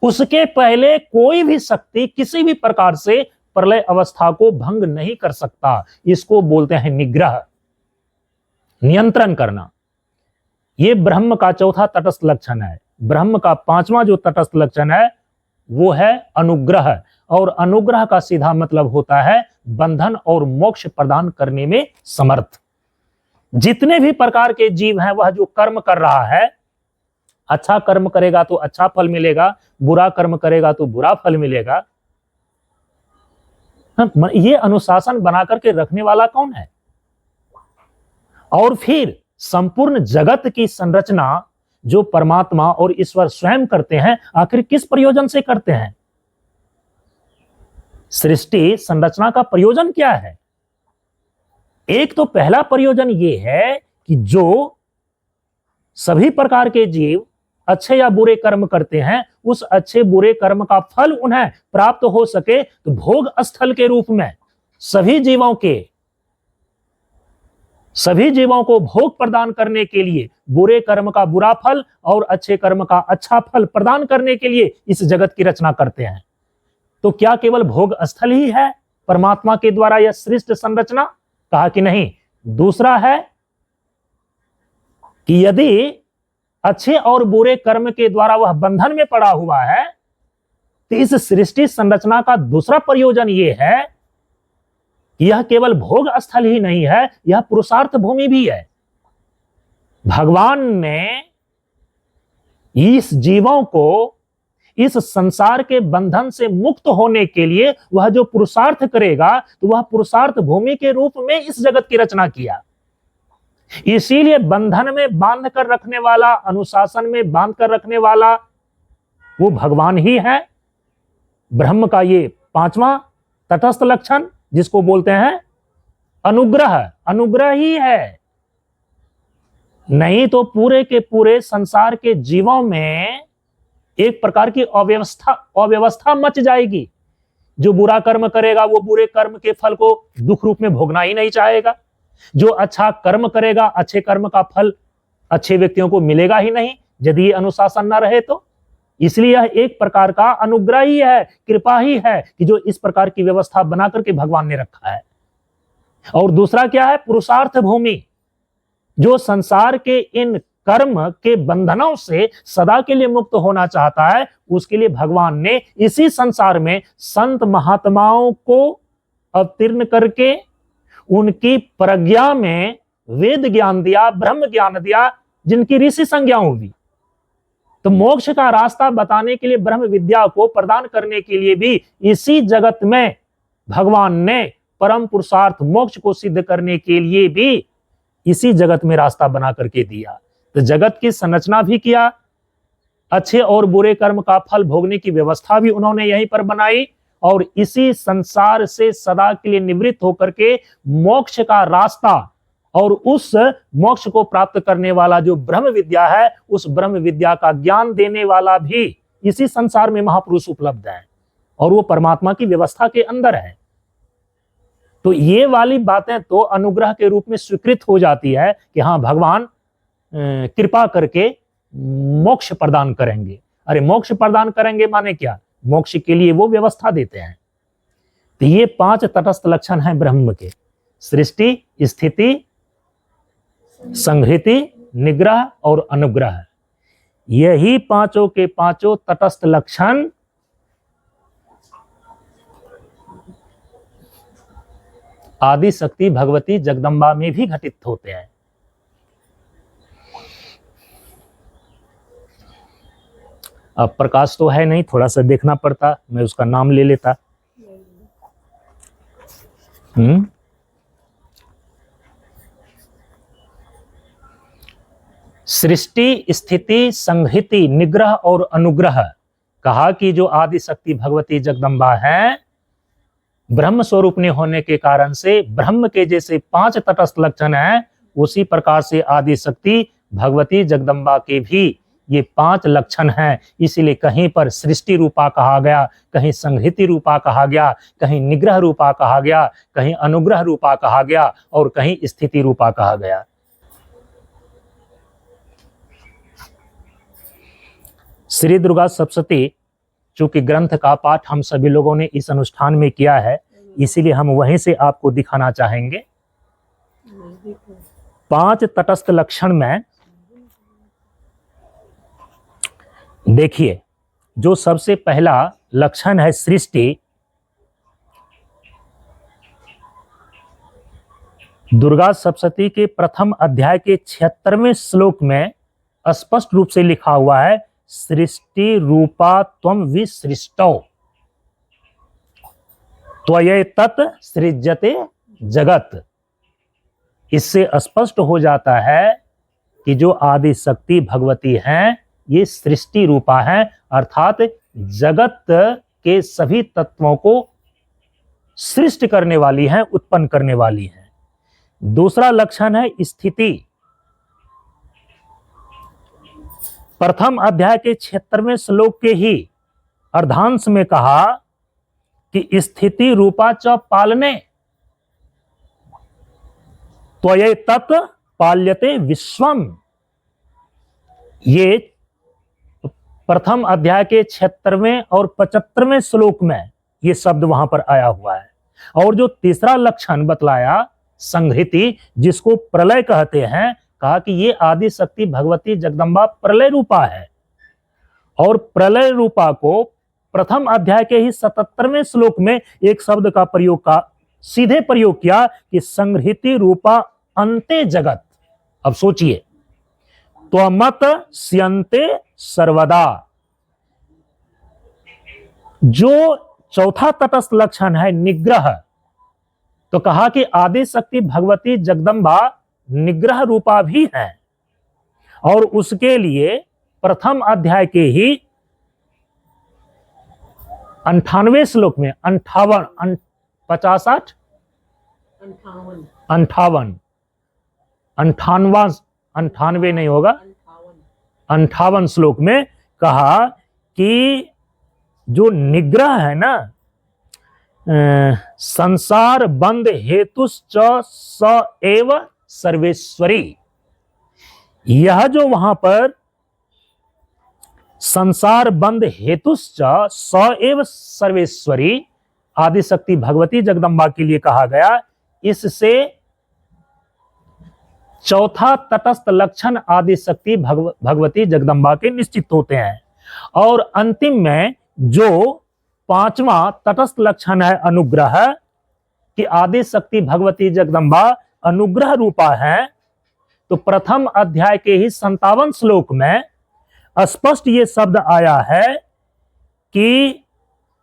A: उसके पहले कोई भी शक्ति किसी भी प्रकार से प्रलय अवस्था को भंग नहीं कर सकता। इसको बोलते हैं निग्रह, नियंत्रण करना। ये ब्रह्म का चौथा तटस्थ लक्षण है। ब्रह्म का पांचवां जो तटस्थ लक्षण है वो है अनुग्रह। और अनुग्रह का सीधा मतलब होता है बंधन और मोक्ष प्रदान करने में समर्थ। जितने भी प्रकार के जीव हैं वह जो कर्म कर रहा है, अच्छा कर्म करेगा तो अच्छा फल मिलेगा, बुरा कर्म करेगा तो बुरा फल मिलेगा। ये अनुशासन बना करके रखने वाला कौन है? और फिर संपूर्ण जगत की संरचना जो परमात्मा और ईश्वर स्वयं करते हैं, आखिर किस प्रयोजन से करते हैं? सृष्टि संरचना का प्रयोजन क्या है? एक तो पहला प्रयोजन यह है कि जो सभी प्रकार के जीव अच्छे या बुरे कर्म करते हैं, उस अच्छे बुरे कर्म का फल उन्हें प्राप्त हो सके, तो भोग स्थल के रूप में सभी जीवों को भोग प्रदान करने के लिए, बुरे कर्म का बुरा फल और अच्छे कर्म का अच्छा फल प्रदान करने के लिए इस जगत की रचना करते हैं। तो क्या केवल भोग स्थल ही है परमात्मा के द्वारा यह सृष्ट संरचना? कहा कि नहीं। दूसरा है कि यदि अच्छे और बुरे कर्म के द्वारा वह बंधन में पड़ा हुआ है, तो इस सृष्टि संरचना का दूसरा प्रयोजन यह है कि यह केवल भोग स्थल ही नहीं है, यह पुरुषार्थ भूमि भी है। भगवान ने इस जीवों को इस संसार के बंधन से मुक्त होने के लिए वह जो पुरुषार्थ करेगा, तो वह पुरुषार्थ भूमि के रूप में इस जगत की रचना किया। इसीलिए बंधन में बांध कर रखने वाला, अनुशासन में बांध कर रखने वाला वो भगवान ही है। ब्रह्म का ये पांचवा तटस्थ लक्षण जिसको बोलते हैं अनुग्रह, अनुग्रह ही है। नहीं तो पूरे के पूरे संसार के जीवों में एक प्रकार की अव्यवस्था मच जाएगी। जो बुरा कर्म करेगा वो बुरे कर्म के फल को दुख रूप में भोगना ही नहीं चाहेगा। जो अच्छा कर्म करेगा, अच्छे कर्म का फल अच्छे व्यक्तियों को मिलेगा ही नहीं यदि अनुशासन न रहे तो। इसलिए यह एक प्रकार का अनुग्रह ही है, कृपा ही है कि जो इस प्रकार की व्यवस्था बना करके भगवान ने रखा है। और दूसरा क्या है? पुरुषार्थ भूमि। जो संसार के इन कर्म के बंधनों से सदा के लिए मुक्त होना चाहता है, उसके लिए भगवान ने इसी संसार में संत महात्माओं को अवतीर्ण करके उनकी प्रज्ञा में वेद ज्ञान दिया, ब्रह्म ज्ञान दिया, जिनकी ऋषि संज्ञा हुई। तो मोक्ष का रास्ता बताने के लिए, ब्रह्म विद्या को प्रदान करने के लिए भी इसी जगत में भगवान ने परम पुरुषार्थ मोक्ष को सिद्ध करने के लिए भी इसी जगत में रास्ता बना करके दिया। तो जगत की संरचना भी किया, अच्छे और बुरे कर्म का फल भोगने की व्यवस्था भी उन्होंने यहीं पर बनाई, और इसी संसार से सदा के लिए निवृत्त होकर के मोक्ष का रास्ता और उस मोक्ष को प्राप्त करने वाला जो ब्रह्म विद्या है, उस ब्रह्म विद्या का ज्ञान देने वाला भी इसी संसार में महापुरुष उपलब्ध है, और वो परमात्मा की व्यवस्था के अंदर है। तो ये वाली बातें तो अनुग्रह के रूप में स्वीकृत हो जाती है कि हाँ, भगवान कृपा करके मोक्ष प्रदान करेंगे। अरे मोक्ष प्रदान करेंगे माने क्या? मोक्ष के लिए वो व्यवस्था देते हैं। तो ये 5 तटस्थ लक्षण हैं ब्रह्म के: सृष्टि, स्थिति, संहृति, निग्रह और अनुग्रह। यही पांचों के पांचों तटस्थ लक्षण आदि शक्ति भगवती जगदम्बा में भी घटित होते हैं। अब प्रकाश तो है नहीं, थोड़ा सा देखना पड़ता, मैं उसका नाम ले लेता। सृष्टि, स्थिति, संहति, निग्रह और अनुग्रह, कहा कि जो आदि शक्ति भगवती जगदम्बा है, ब्रह्म स्वरूप ने होने के कारण से ब्रह्म के जैसे 5 तटस्थ लक्षण हैं, उसी प्रकार से आदि शक्ति भगवती जगदम्बा के भी ये 5 लक्षण हैं। इसीलिए कहीं पर सृष्टि रूपा कहा गया, कहीं संहति रूपा कहा गया, कहीं निग्रह रूपा कहा गया, कहीं अनुग्रह रूपा कहा गया और कहीं स्थिति रूपा कहा गया। श्री दुर्गा सप्तशती, चूंकि ग्रंथ का पाठ हम सभी लोगों ने इस अनुष्ठान में किया है, इसीलिए हम वहीं से आपको दिखाना चाहेंगे। 5 तटस्थ लक्षण में देखिए, जो सबसे पहला लक्षण है सृष्टि, दुर्गा सप्तशती के प्रथम अध्याय के 76वें श्लोक में स्पष्ट रूप से लिखा हुआ है, सृष्टि रूपा त्वं विसृष्टौ त्वयैतत् सृज्यते जगत। इससे स्पष्ट हो जाता है कि जो आदि शक्ति भगवती हैं, ये सृष्टि रूपा है, अर्थात जगत के सभी तत्वों को सृष्टि करने वाली हैं, उत्पन्न करने वाली हैं। दूसरा लक्षण है स्थिति। प्रथम अध्याय के 76वें श्लोक के ही अर्धांश में कहा कि स्थिति रूपा च पालने त्वयैतत् पाल्यते विश्वम। ये प्रथम अध्याय के 76वें और 75वें श्लोक में ये शब्द वहां पर आया हुआ है। और जो तीसरा लक्षण बतलाया संहति, जिसको प्रलय कहते हैं, कहा कि ये आदि शक्ति भगवती जगदम्बा प्रलय रूपा है। और प्रलय रूपा को प्रथम अध्याय के ही 77वें श्लोक में एक शब्द का प्रयोग का सीधे प्रयोग किया कि संहति रूपा अंते जगत। अब सोचिए, त्वमत स्यन्ते सर्वदा। जो चौथा तटस्थ लक्षण है निग्रह, तो कहा कि आदि शक्ति भगवती जगदम्बा निग्रह रूपा भी है। और उसके लिए प्रथम अध्याय के ही 98वें श्लोक में 98 नहीं होगा, 58 श्लोक में कहा कि जो निग्रह है ना, संसार बंध हेतुश्च स एव सर्वेश्वरी, यह जो वहां पर संसार बंध हेतुश्च स एव सर्वेश्वरी आदि शक्ति भगवती जगदम्बा के लिए कहा गया, इससे चौथा तटस्थ लक्षण आदि शक्ति भगवती जगदम्बा के निश्चित होते हैं। और अंतिम में जो 5वां तटस्थ लक्षण है अनुग्रह, कि आदि शक्ति भगवती जगदम्बा अनुग्रह रूपा है। तो प्रथम अध्याय के ही 57 श्लोक में स्पष्ट ये शब्द आया है कि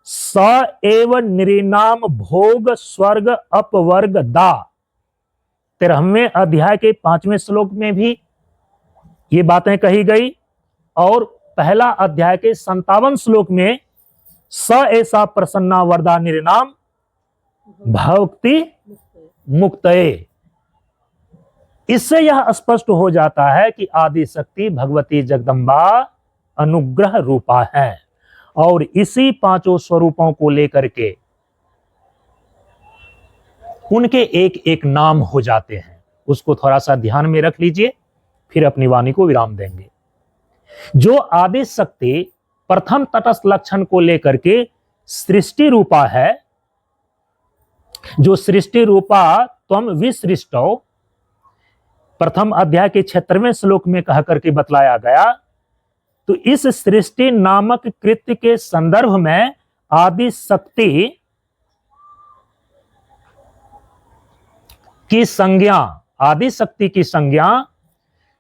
A: स एव नृणाम भोग स्वर्ग अपवर्ग दा। 13वें अध्याय के 5वें श्लोक में भी ये बातें कही गई। और पहला अध्याय के 57 श्लोक में स ऐसा प्रसन्ना वरदा नृणाम भक्ति मुक्तये। इससे यह स्पष्ट हो जाता है कि आदि शक्ति भगवती जगदम्बा अनुग्रह रूपा है। और इसी 5 स्वरूपों को लेकर के उनके एक एक नाम हो जाते हैं। उसको थोड़ा सा ध्यान में रख लीजिए, फिर अपनी वाणी को विराम देंगे। जो आदि शक्ति प्रथम तटस्थ लक्षण को लेकर के सृष्टि रूपा है, जो सृष्टि रूपा त्वम विसृष्टौ, प्रथम अध्याय के 76वें श्लोक में कह करके बतलाया गया तो इस सृष्टि नामक कृत्य के संदर्भ में आदि शक्ति की संज्ञा, आदि शक्ति की संज्ञा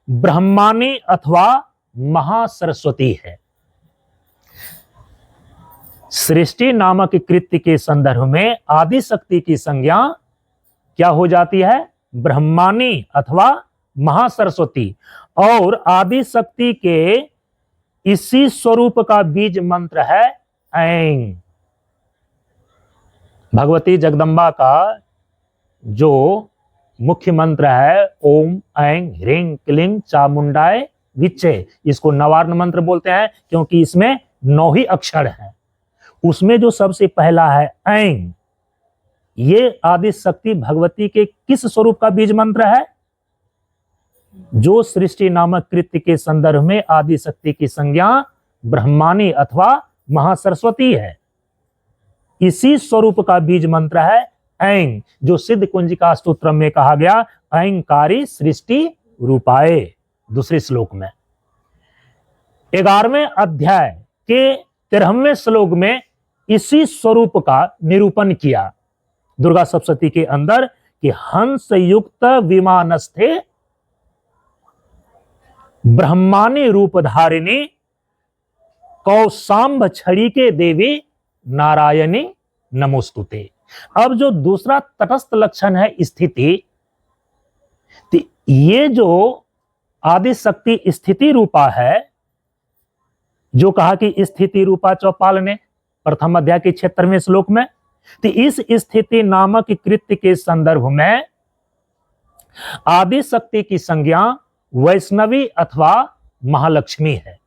A: ब्रह्मानी अथवा महासरस्वती है। सृष्टि नामक कृत्य के संदर्भ में आदि शक्ति की संज्ञा क्या हो जाती है? ब्रह्मानी अथवा महासरस्वती। और आदि शक्ति के इसी स्वरूप का बीज मंत्र है ऐं। भगवती जगदम्बा का जो मुख्य मंत्र है ओम ऐं ह्रीं क्लीं चामुंडाय विच्चे, इसको नवार्न मंत्र बोलते हैं क्योंकि इसमें 9 ही अक्षर हैं। उसमें जो सबसे पहला है ऐं, ये आदि शक्ति भगवती के किस स्वरूप का बीज मंत्र है? जो सृष्टि नामक कृत्य के संदर्भ में आदि शक्ति की संज्ञा ब्रह्मानी अथवा महासरस्वती है, इसी स्वरूप का बीज मंत्र है ऐं, जो सिद्ध कुंजिका स्तोत्र में कहा गया ऐंकारी सृष्टि रूपाए, दूसरे श्लोक में। 11वें अध्याय के 13वें श्लोक में इसी स्वरूप का निरूपण किया दुर्गा सप्तशती के अंदर कि हंस युक्त विमानस्थे ब्रह्मानी रूपधारिणी कौशाम्भ छड़ी के देवी नारायणी नमोस्तुते। अब जो दूसरा तटस्थ लक्षण है स्थिति, तो ये जो आदि शक्ति स्थिति रूपा है, जो कहा कि स्थिति रूपा चौपाल ने प्रथम अध्याय के 76वें श्लोक में, तो इस स्थिति नामक कृत्य के संदर्भ में आदि शक्ति की संज्ञा वैष्णवी अथवा महालक्ष्मी है।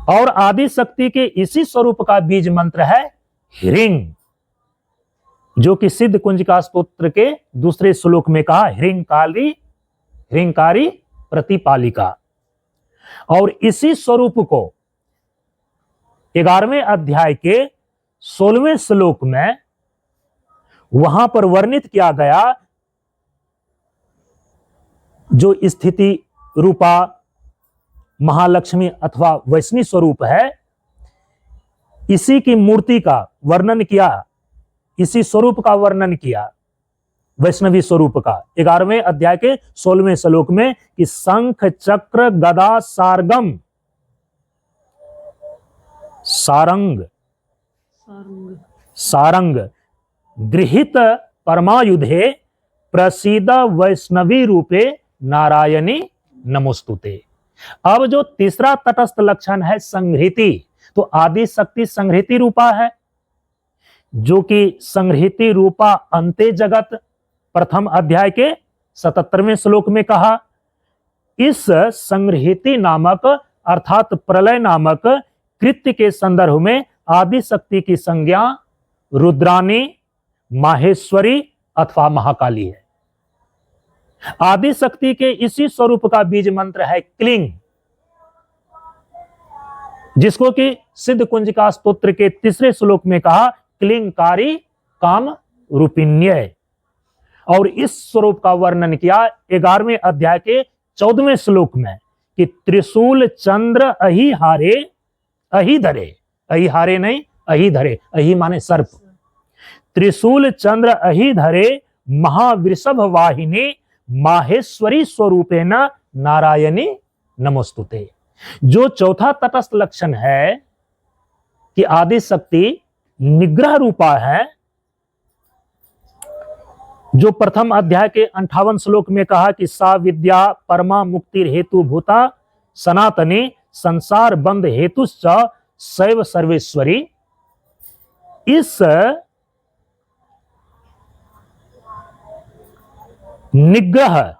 A: और आदि शक्ति के इसी स्वरूप का बीज मंत्र है ह्रीं, जो कि सिद्ध कुंजिका स्तोत्र के दूसरे श्लोक में कहा ह्रींकारी प्रतिपालिका। और इसी स्वरूप को 11वें अध्याय के 16वें श्लोक में वहां पर वर्णित किया गया, जो स्थिति रूपा महालक्ष्मी अथवा वैष्णवी स्वरूप है, इसी की मूर्ति का वर्णन किया, इसी स्वरूप का वर्णन किया वैष्णवी स्वरूप का 11वें अध्याय के 16वें श्लोक में कि शंख चक्र गदा सारंग गृहीत परमायुधे प्रसीद वैष्णवी रूपे नारायणी नमोस्तुते। अब जो तीसरा तटस्थ लक्षण है संहृति, तो आदि शक्ति संहृति रूपा है, जो कि संहृति रूपा अंते जगत प्रथम अध्याय के 77वें श्लोक में कहा। इस संहृति नामक अर्थात प्रलय नामक कृत्य के संदर्भ में आदि शक्ति की संज्ञा रुद्रानी, माहेश्वरी अथवा महाकाली है। आदि शक्ति के इसी स्वरूप का बीज मंत्र है क्लीं, जिसको कि सिद्ध कुंजिका स्तोत्र के 3 श्लोक में कहा क्लींकारी काम रूपिण्य। और इस स्वरूप का वर्णन किया 11वें अध्याय के 14वें श्लोक में कि त्रिशूल चंद्र अहि हारे अहि धरे, अहि हारे नहीं अहि धरे, अहि माने सर्प, त्रिशूल चंद्र अहि धरे महावृषभ वाहिनी माहेश्वरी स्वरूपेण नारायणी नमोस्तुते। जो चौथा तटस्थ लक्षण है कि आदि शक्ति निग्रह रूपा है, जो प्रथम अध्याय के 58 श्लोक में कहा कि सा विद्या परमा मुक्ति हेतु भूता सनातनी संसार बंध हेतुश्च शैव सर्वेश्वरी। इस निग्रह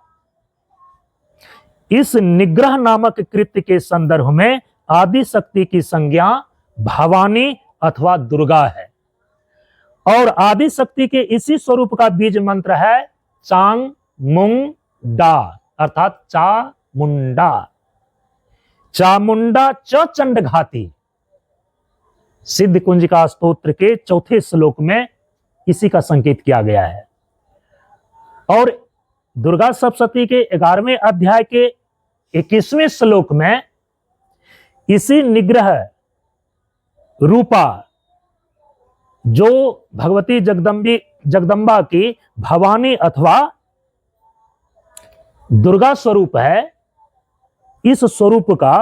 A: नामक कृत्य के संदर्भ में आदि शक्ति की संज्ञा भवानी अथवा दुर्गा है। और आदि शक्ति के इसी स्वरूप का बीज मंत्र है चांग मुंग डा, अर्थात चामुंडा। चामुंडा च चंडघाती, सिद्ध कुंजिका स्तोत्र के 4थे श्लोक में इसी का संकेत किया गया है। और दुर्गा सप्तशती के 11वें अध्याय के 21वें श्लोक में इसी निग्रह रूपा जो भगवती जगदम्बा की भवानी अथवा दुर्गा स्वरूप है, इस स्वरूप का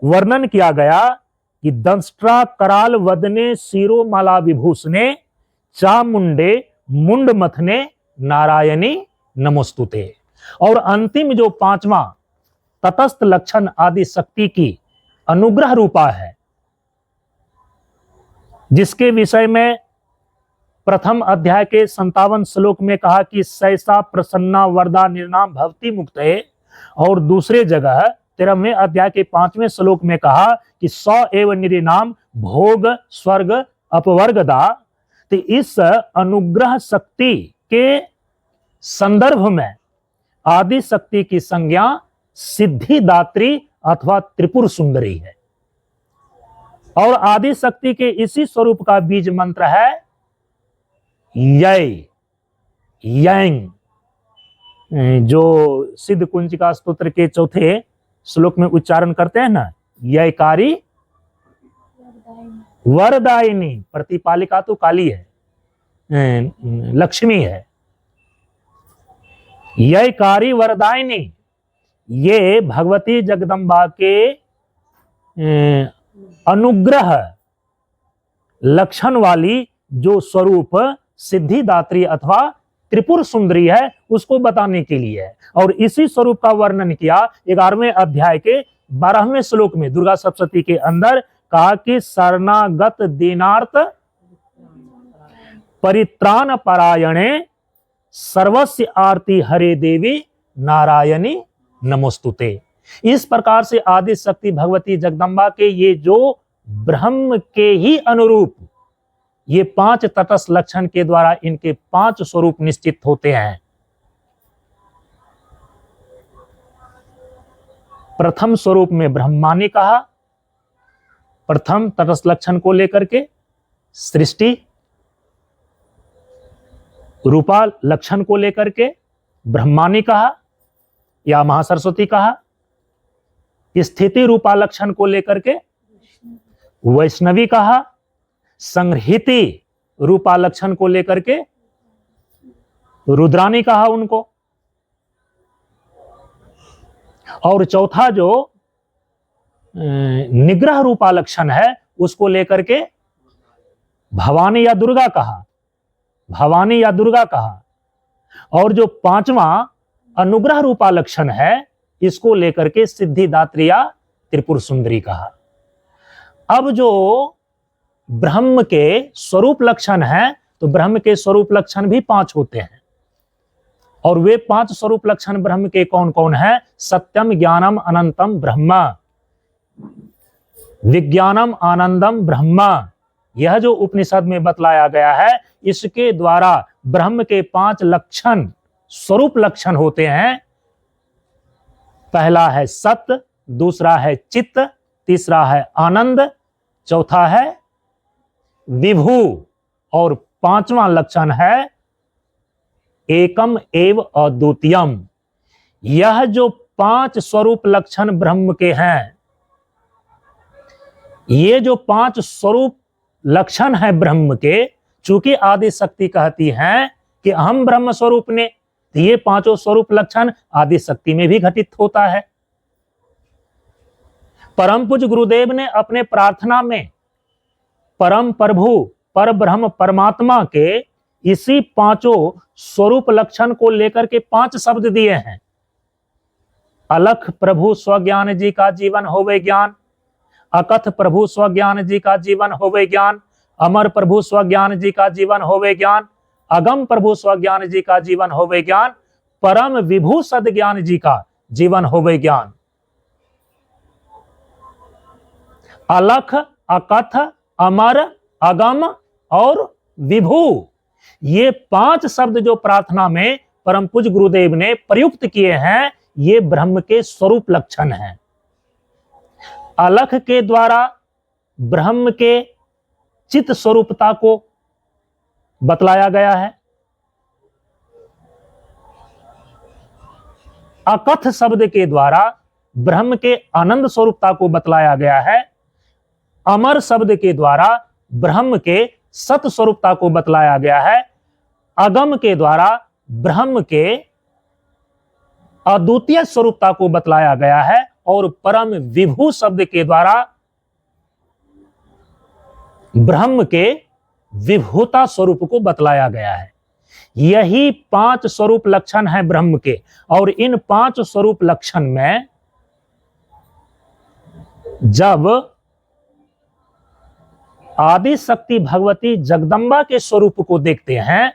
A: वर्णन किया गया कि दंष्ट्रा कराल वदने शिरो माला विभूषणे चामुंडे मुंड मथने नारायणी नमोस्तुते। और अंतिम जो पांचवा तटस्थ लक्षण आदि शक्ति की अनुग्रह रूपा है, जिसके विषय में प्रथम अध्याय के 57 श्लोक में कहा कि सैसा प्रसन्ना वरदा निर्नाम भवती मुक्त है, और दूसरे जगह 13वें अध्याय के 5वें श्लोक में कहा कि 100 एव निरिनाम भोग स्वर्ग अपवर्गदा। तो इस अनुग्रह शक्ति के संदर्भ में आदि शक्ति की संज्ञा सिद्धिदात्री अथवा त्रिपुर सुंदरी है। और आदि शक्ति के इसी स्वरूप का बीज मंत्र है यै यांग, जो सिद्ध कुंजिका स्तोत्र के चौथे श्लोक में उच्चारण करते हैं ना, यैकारी वरदायिनी। प्रतिपालिका तो काली है, लक्ष्मी है। यैकारी वरदायिनी, ये भगवती जगदम्बा के अनुग्रह लक्षण वाली जो स्वरूप सिद्धिदात्री अथवा त्रिपुर सुंदरी है, उसको बताने के लिए है। और इसी स्वरूप का वर्णन किया 11वें अध्याय के 12वें श्लोक में दुर्गा सप्तशती के अंदर कहा कि शरणागत दीनार्थ परित्राण परायणे सर्वस्य आरती हरे देवी नारायणी नमोस्तुते। इस प्रकार से आदि शक्ति भगवती जगदम्बा के ये जो ब्रह्म के ही अनुरूप ये 5 तटस्थ लक्षण के द्वारा इनके 5 स्वरूप निश्चित होते हैं। प्रथम स्वरूप में ब्रह्मानी कहा, प्रथम तटस्थ लक्षण को लेकर के सृष्टि रूपा लक्षण को लेकर के ब्रह्मानी कहा या महासरस्वती कहा, स्थिति रूपा लक्षण को लेकर के वैष्णवी कहा, संग्रहिति रूपा लक्षण को लेकर के रुद्रानी कहा उनको, और चौथा जो निग्रह रूपा लक्षण है उसको लेकर के भवानी या दुर्गा कहा, भवानी या दुर्गा कहा, और जो 5वां अनुग्रह रूपा लक्षण है इसको लेकर के सिद्धिदात्री या त्रिपुर सुंदरी कहा। अब जो ब्रह्म के स्वरूप लक्षण है, तो ब्रह्म के स्वरूप लक्षण भी 5 होते हैं, और वे 5 स्वरूप लक्षण ब्रह्म के कौन कौन है? सत्यम ज्ञानम अनंतम ब्रह्म, विज्ञानम आनंदम ब्रह्म। यह जो उपनिषद में बतलाया गया है, इसके द्वारा ब्रह्म के 5 लक्षण स्वरूप लक्षण होते हैं। पहला है सत्य, दूसरा है चित्त, तीसरा है आनंद, चौथा है विभु, और 5वां लक्षण है एकम एव अद्वितीयम। यह जो 5 स्वरूप लक्षण ब्रह्म के हैं, ये जो 5 स्वरूप लक्षण है ब्रह्म के, चूंकि आदि शक्ति कहती हैं कि हम ब्रह्म स्वरूप ने, तो ये 5 स्वरूप लक्षण आदि शक्ति में भी घटित होता है। परम पूज्य गुरुदेव ने अपने प्रार्थना में परम प्रभु पर ब्रह्म परमात्मा के इसी 5 स्वरूप लक्षण को लेकर के 5 शब्द दिए हैं। अलख प्रभु स्वज्ञान जी का जीवन होवे ज्ञान, अकथ प्रभु स्वज्ञान जी का जीवन होवे ज्ञान, अमर प्रभु स्वज्ञान जी का जीवन होवे ज्ञान, अगम प्रभु स्वज्ञान जी का जीवन होवे ज्ञान, परम विभु सद ज्ञान जी का जीवन होवे ज्ञान। अलख, अकथ, अमर, अगम और विभु, ये 5 शब्द जो प्रार्थना में परम पूज्य गुरुदेव ने प्रयुक्त किए हैं, ये ब्रह्म के स्वरूप लक्षण हैं। अलख के द्वारा ब्रह्म के चित स्वरूपता को बतलाया गया है। अकथ शब्द के द्वारा ब्रह्म के आनंद स्वरूपता को बतलाया गया है। अमर शब्द के द्वारा ब्रह्म के सत स्वरूपता को बतलाया गया है। अगम के द्वारा ब्रह्म के अद्वितीय स्वरूपता को बतलाया गया है और परम विभू शब्द के द्वारा ब्रह्म के विभूता स्वरूप को बतलाया गया है। यही 5 स्वरूप लक्षण है ब्रह्म के, और इन 5 स्वरूप लक्षण में जब आदि शक्ति भगवती जगदम्बा के स्वरूप को देखते हैं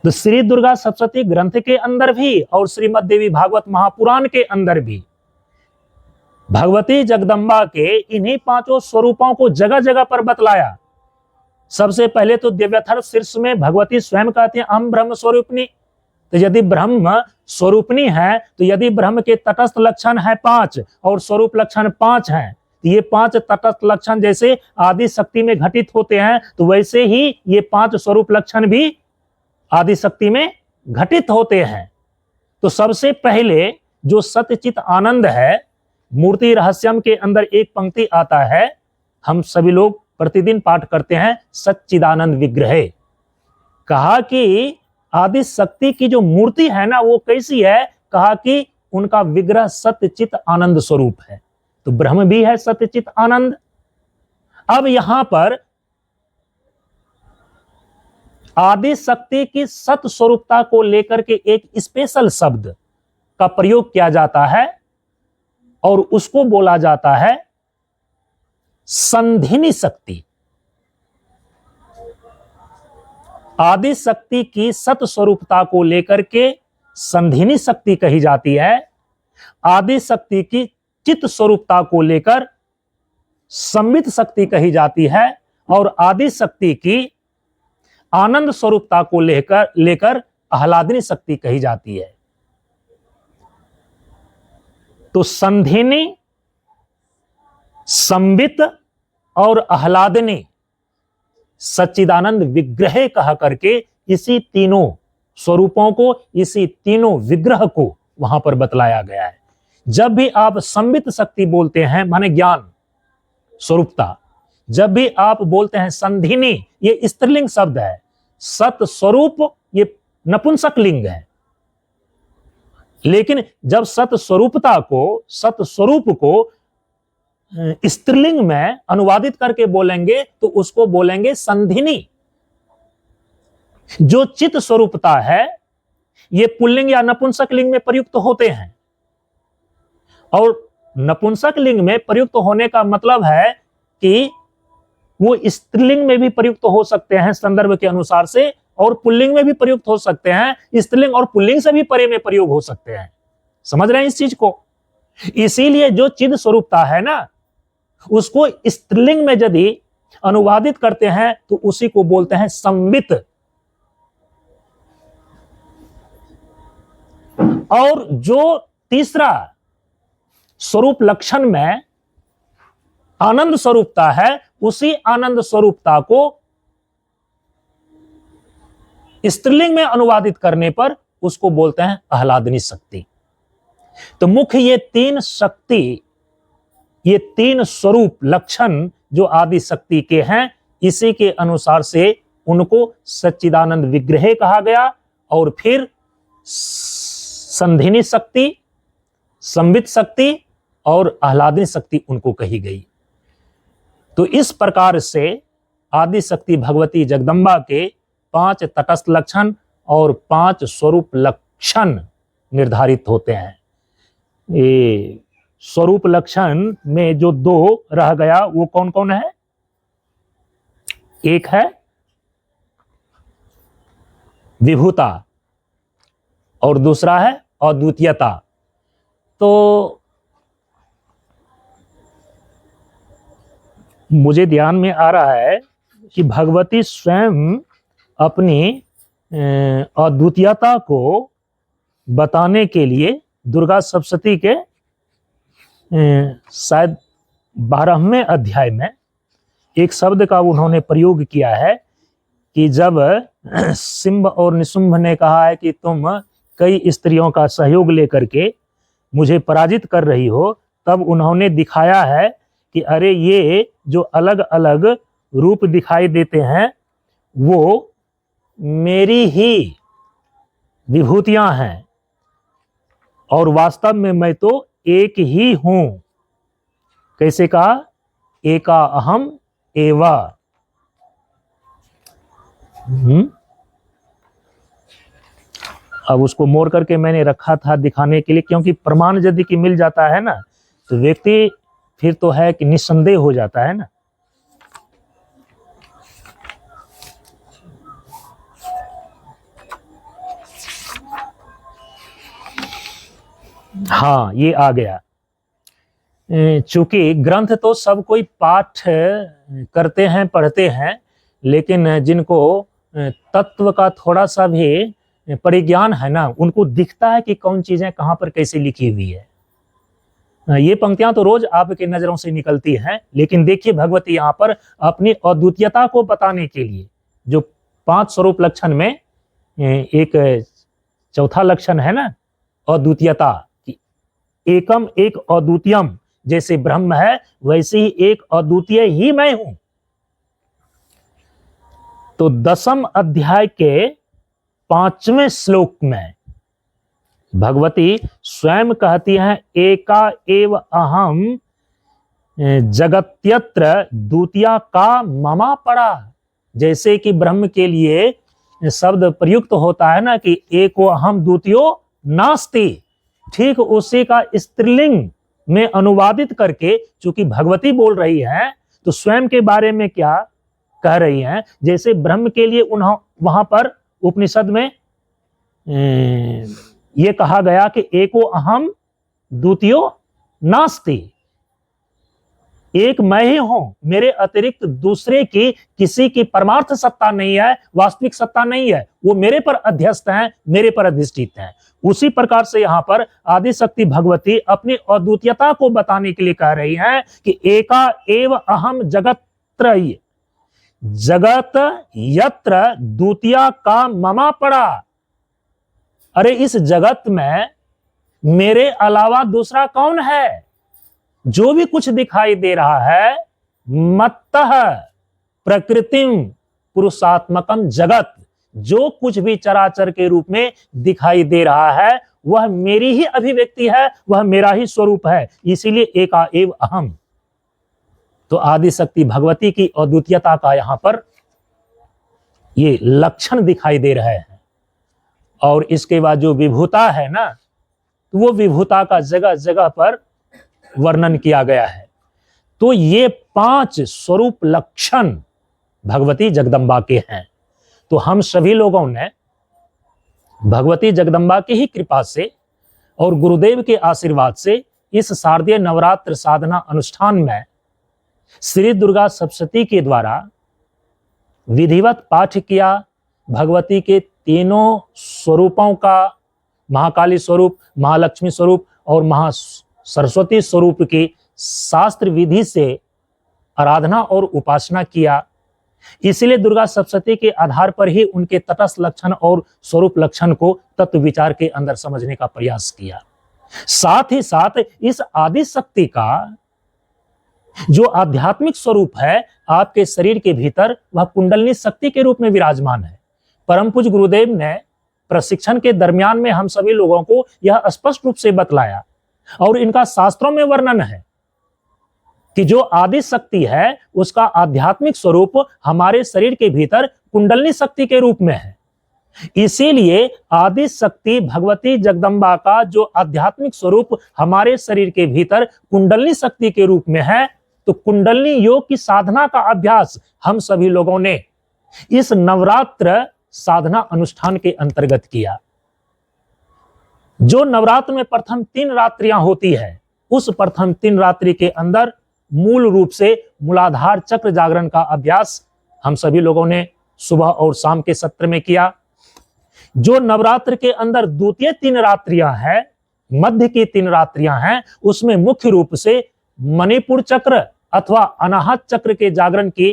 A: तो श्री दुर्गा सप्तशती ग्रंथ के अंदर भी और श्रीमद् देवी भागवत महापुराण के अंदर भी भगवती जगदम्बा के इन्हीं 5 स्वरूपों को जगह जगह पर बतलाया। सबसे पहले तो दिव्यथर शीर्ष में भगवती स्वयं कहती हैं अहम ब्रह्म स्वरूपिणी। तो यदि ब्रह्म स्वरूपिणी है तो यदि ब्रह्म के तटस्थ लक्षण है 5 और स्वरूप लक्षण 5 हैं, तो ये 5 तटस्थ लक्षण जैसे आदि शक्ति में घटित होते हैं तो वैसे ही ये 5 स्वरूप लक्षण भी आदि शक्ति में घटित होते हैं। तो सबसे पहले जो सत्यचित आनंद है, मूर्ति रहस्यम के अंदर एक पंक्ति आता है, हम सभी लोग प्रतिदिन पाठ करते हैं, सच्चिदानंद विग्रह। कहा कि आदि शक्ति की जो मूर्ति है ना वो कैसी है, कहा कि उनका विग्रह सत्यचित आनंद स्वरूप है। तो ब्रह्म भी है सत्यचित आनंद। अब यहां पर आदि शक्ति की सत स्वरूपता को लेकर के एक स्पेशल शब्द का प्रयोग किया जाता है और उसको बोला जाता है संधिनी शक्ति। आदि शक्ति की सत स्वरूपता को लेकर के संधिनी शक्ति कही जाती है। आदि शक्ति की चित स्वरूपता को लेकर संबित शक्ति कही जाती है और आदि शक्ति की आनंद स्वरूपता को लेकर आह्लादिनी शक्ति कही जाती है। तो संधिनी, संबित और आह्लादिनी सच्चिदानंद विग्रह कहा करके इसी तीनों स्वरूपों को, इसी तीनों विग्रह को वहां पर बतलाया गया है। जब भी आप संबित शक्ति बोलते हैं माने ज्ञान स्वरूपता, जब भी आप बोलते हैं संधिनी, ये स्त्रीलिंग शब्द है। सत स्वरूप ये नपुंसक लिंग है। लेकिन जब सत स्वरूपता को, सत स्वरूप को स्त्रीलिंग में अनुवादित करके बोलेंगे तो उसको बोलेंगे संधिनी। जो चित स्वरूपता है ये पुल्लिंग या नपुंसक लिंग में प्रयुक्त होते हैं, और नपुंसक लिंग में प्रयुक्त होने का मतलब है कि वो स्त्रीलिंग में भी प्रयुक्त हो सकते हैं संदर्भ के अनुसार से, और पुल्लिंग में भी प्रयुक्त हो सकते हैं। स्त्रीलिंग और पुल्लिंग से भी परे में प्रयोग हो सकते हैं। समझ रहे हैं इस चीज को? इसीलिए जो चिद स्वरूपता है ना उसको स्त्रीलिंग में यदि अनुवादित करते हैं तो उसी को बोलते हैं संबित। और जो तीसरा स्वरूप लक्षण में आनंद स्वरूपता है, उसी आनंद स्वरूपता को स्त्रीलिंग में अनुवादित करने पर उसको बोलते हैं आह्लादिनी शक्ति। तो मुख्य ये 3 शक्ति, ये 3 स्वरूप लक्षण जो आदि शक्ति के हैं, इसी के अनुसार से उनको सच्चिदानंद विग्रह कहा गया और फिर संधिनी शक्ति, संबित शक्ति और आह्लादिनी शक्ति उनको कही गई। तो इस प्रकार से आदि शक्ति भगवती जगदम्बा के 5 तटस्थ लक्षण और 5 स्वरूप लक्षण निर्धारित होते हैं। ये स्वरूप लक्षण में जो 2 रह गया वो कौन कौन है? एक है विभूता और दूसरा है अद्वितीयता। तो मुझे ध्यान में आ रहा है कि भगवती स्वयं अपनी अद्वितीयता को बताने के लिए दुर्गा सप्तशती के शायद 12वें अध्याय में एक शब्द का उन्होंने प्रयोग किया है कि जब सिंह और निशुंभ ने कहा है कि तुम कई स्त्रियों का सहयोग लेकर के मुझे पराजित कर रही हो, तब उन्होंने दिखाया है कि अरे ये जो अलग अलग रूप दिखाई देते हैं वो मेरी ही विभूतियां हैं और वास्तव में मैं तो एक ही हूं। कैसे कहा? एका अहम एवा। अब उसको मोड़ करके मैंने रखा था दिखाने के लिए, क्योंकि प्रमाण यदि कि मिल जाता है ना तो व्यक्ति फिर तो है कि निस्संदेह हो जाता है ना। हाँ, ये आ गया। चूंकि ग्रंथ तो सब कोई पाठ करते हैं, पढ़ते हैं, लेकिन जिनको तत्व का थोड़ा सा भी परिज्ञान है ना, उनको दिखता है कि कौन चीजें कहाँ पर कैसे लिखी हुई है। ये पंक्तियां तो रोज आपकी नजरों से निकलती हैं, लेकिन देखिए भगवती यहाँ पर अपनी अद्वितीयता को बताने के लिए जो 5 स्वरूप लक्षण में एक चौथा लक्षण है ना, अद्वितीयता। एकम एक अद्वितीयम, जैसे ब्रह्म है वैसे ही एक अद्वितीय ही मैं हूं। तो 10वें अध्याय के 5वें श्लोक में भगवती स्वयं कहती हैं, एका एव अहम जगत्यत्र द्वितीया का ममा पड़ा। जैसे कि ब्रह्म के लिए शब्द प्रयुक्त होता है ना कि एको अहम द्वितीयो नास्ति, ठीक उसी का स्त्रीलिंग में अनुवादित करके चूंकि भगवती बोल रही है तो स्वयं के बारे में क्या कह रही हैं? जैसे ब्रह्म के लिए वहां पर उपनिषद में ये कहा गया कि एको अहम द्वितीयो नास्ति, एक मैं ही हूं, मेरे अतिरिक्त दूसरे की किसी की परमार्थ सत्ता नहीं है, वास्तविक सत्ता नहीं है, वो मेरे पर अध्यस्त हैं, मेरे पर अधिष्ठित हैं। उसी प्रकार से यहाँ पर आदि शक्ति भगवती अपनी अद्वितीयता को बताने के लिए कह रही हैं कि एका एव अहम जगत्रय, जगत यत्र द्वितीया का ममा पड़ा। अरे इस जगत में मेरे अलावा दूसरा कौन है? जो भी कुछ दिखाई दे रहा है, मत्तः प्रकृतिम पुरुषात्मकम जगत, जो कुछ भी चराचर के रूप में दिखाई दे रहा है वह मेरी ही अभिव्यक्ति है, वह मेरा ही स्वरूप है, इसीलिए एका एव अहम। तो आदि शक्ति भगवती की अद्वितीयता का यहां पर ये लक्षण दिखाई दे रहे हैं। और इसके बाद जो विभूता है ना, तो वो विभूता का जगह जगह पर वर्णन किया गया है। तो ये 5 स्वरूप लक्षण भगवती जगदम्बा के हैं। तो हम सभी लोगों ने भगवती जगदम्बा की ही कृपा से और गुरुदेव के आशीर्वाद से इस शारदीय नवरात्र साधना अनुष्ठान में श्री दुर्गा सप्तशती के द्वारा विधिवत पाठ किया। भगवती के तीनों स्वरूपों का, महाकाली स्वरूप, महालक्ष्मी स्वरूप और महासरस्वती स्वरूप की शास्त्र विधि से आराधना और उपासना किया। इसलिए दुर्गा सप्तशती के आधार पर ही उनके तटस्थ लक्षण और स्वरूप लक्षण को तत्व विचार के अंदर समझने का प्रयास किया। साथ ही साथ इस आदि शक्ति का जो आध्यात्मिक स्वरूप है आपके शरीर के भीतर, वह कुंडलिनी शक्ति के रूप में विराजमान है। परम पूज्य गुरुदेव ने प्रशिक्षण के दरमियान में हम सभी लोगों को यह स्पष्ट रूप से बतलाया और इनका शास्त्रों में वर्णन है कि जो आदि शक्ति है उसका आध्यात्मिक स्वरूप हमारे शरीर के भीतर कुंडलिनी शक्ति के रूप में है। इसीलिए आदि शक्ति भगवती जगदम्बा का जो आध्यात्मिक स्वरूप हमारे शरीर के भीतर कुंडलिनी शक्ति के रूप में है, तो कुंडलिनी योग की साधना का अभ्यास हम सभी लोगों ने इस नवरात्र साधना अनुष्ठान के अंतर्गत किया। जो नवरात्र में प्रथम 3 रात्रियां होती है, उस प्रथम 3 रात्रि के अंदर मूल रूप से मूलाधार चक्र जागरण का अभ्यास हम सभी लोगों ने सुबह और शाम के सत्र में किया। जो नवरात्र के अंदर द्वितीय 3 रात्रियां हैं, मध्य की 3 रात्रियां हैं, उसमें मुख्य रूप से मणिपुर चक्र अथवा अनाहत चक्र के जागरण की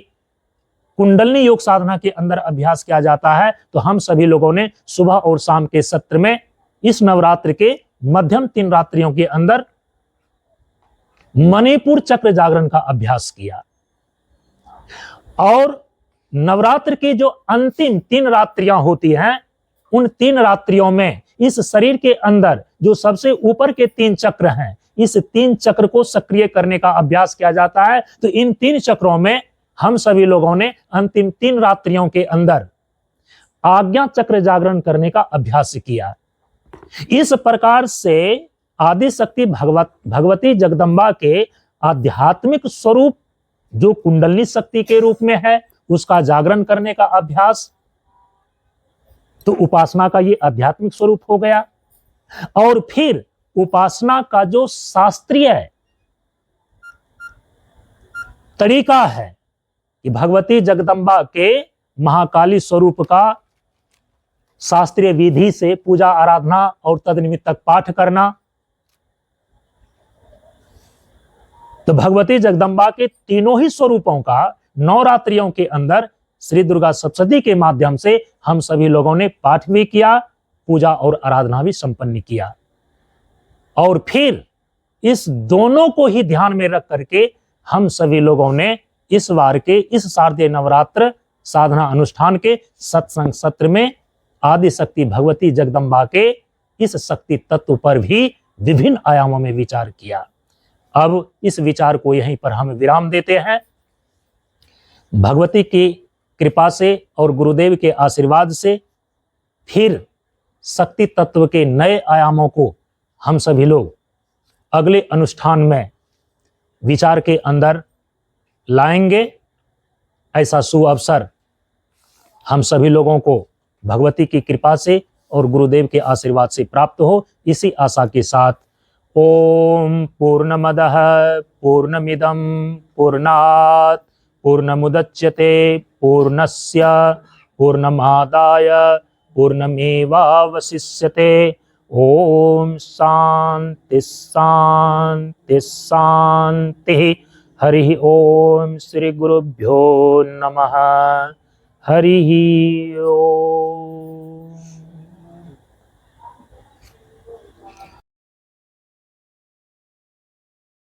A: कुंडलिनी योग साधना के अंदर अभ्यास किया जाता है। तो हम सभी लोगों ने सुबह और शाम के सत्र में इस नवरात्र के मध्यम 3 रात्रियों के अंदर मणिपुर चक्र जागरण का अभ्यास किया और नवरात्र की जो अंतिम 3 रात्रियां होती हैं, उन 3 रात्रियों में इस शरीर के अंदर जो सबसे ऊपर के 3 चक्र हैं, इस 3 चक्र को सक्रिय करने का अभ्यास किया जाता है। तो इन 3 चक्रों में हम सभी लोगों ने अंतिम 3 रात्रियों के अंदर आज्ञा चक्र जागरण करने का अभ्यास किया। इस प्रकार से आदि शक्ति भगवती जगदम्बा के आध्यात्मिक स्वरूप जो कुंडलिनी शक्ति के रूप में है, उसका जागरण करने का अभ्यास, तो उपासना का ये आध्यात्मिक स्वरूप हो गया। और फिर उपासना का जो शास्त्रीय तरीका है कि भगवती जगदम्बा के महाकाली स्वरूप का शास्त्रीय विधि से पूजा आराधना और तदनिमित्तक पाठ करना, तो भगवती जगदम्बा के तीनों ही स्वरूपों का नवरात्रियों के अंदर श्री दुर्गा सप्तशती के माध्यम से हम सभी लोगों ने पाठ भी किया, पूजा और आराधना भी संपन्न किया। और फिर इस दोनों को ही ध्यान में रख करके हम सभी लोगों ने इस बार के इस शारदीय नवरात्र साधना अनुष्ठान के सत्संग सत्र में आदि शक्ति भगवती जगदम्बा के इस शक्ति तत्व पर भी विभिन्न आयामों में विचार किया। अब इस विचार को यहीं पर हम विराम देते हैं। भगवती की कृपा से और गुरुदेव के आशीर्वाद से फिर शक्ति तत्व के नए आयामों को हम सभी लोग अगले अनुष्ठान में विचार के अंदर लाएंगे। ऐसा शुभ अवसर हम सभी लोगों को भगवती की कृपा से और गुरुदेव के आशीर्वाद से प्राप्त हो, इसी आशा के साथ ओम पूर्णमदः पूर्णमिदं पूर्णात् पूर्णमुदच्यते पूर्णस्य पूर्णमादाय पूर्णमेवावशिष्यते। ओम शांति शांति शांति। हरि ओम श्री गुरुभ्यो नमः। हरि ओम।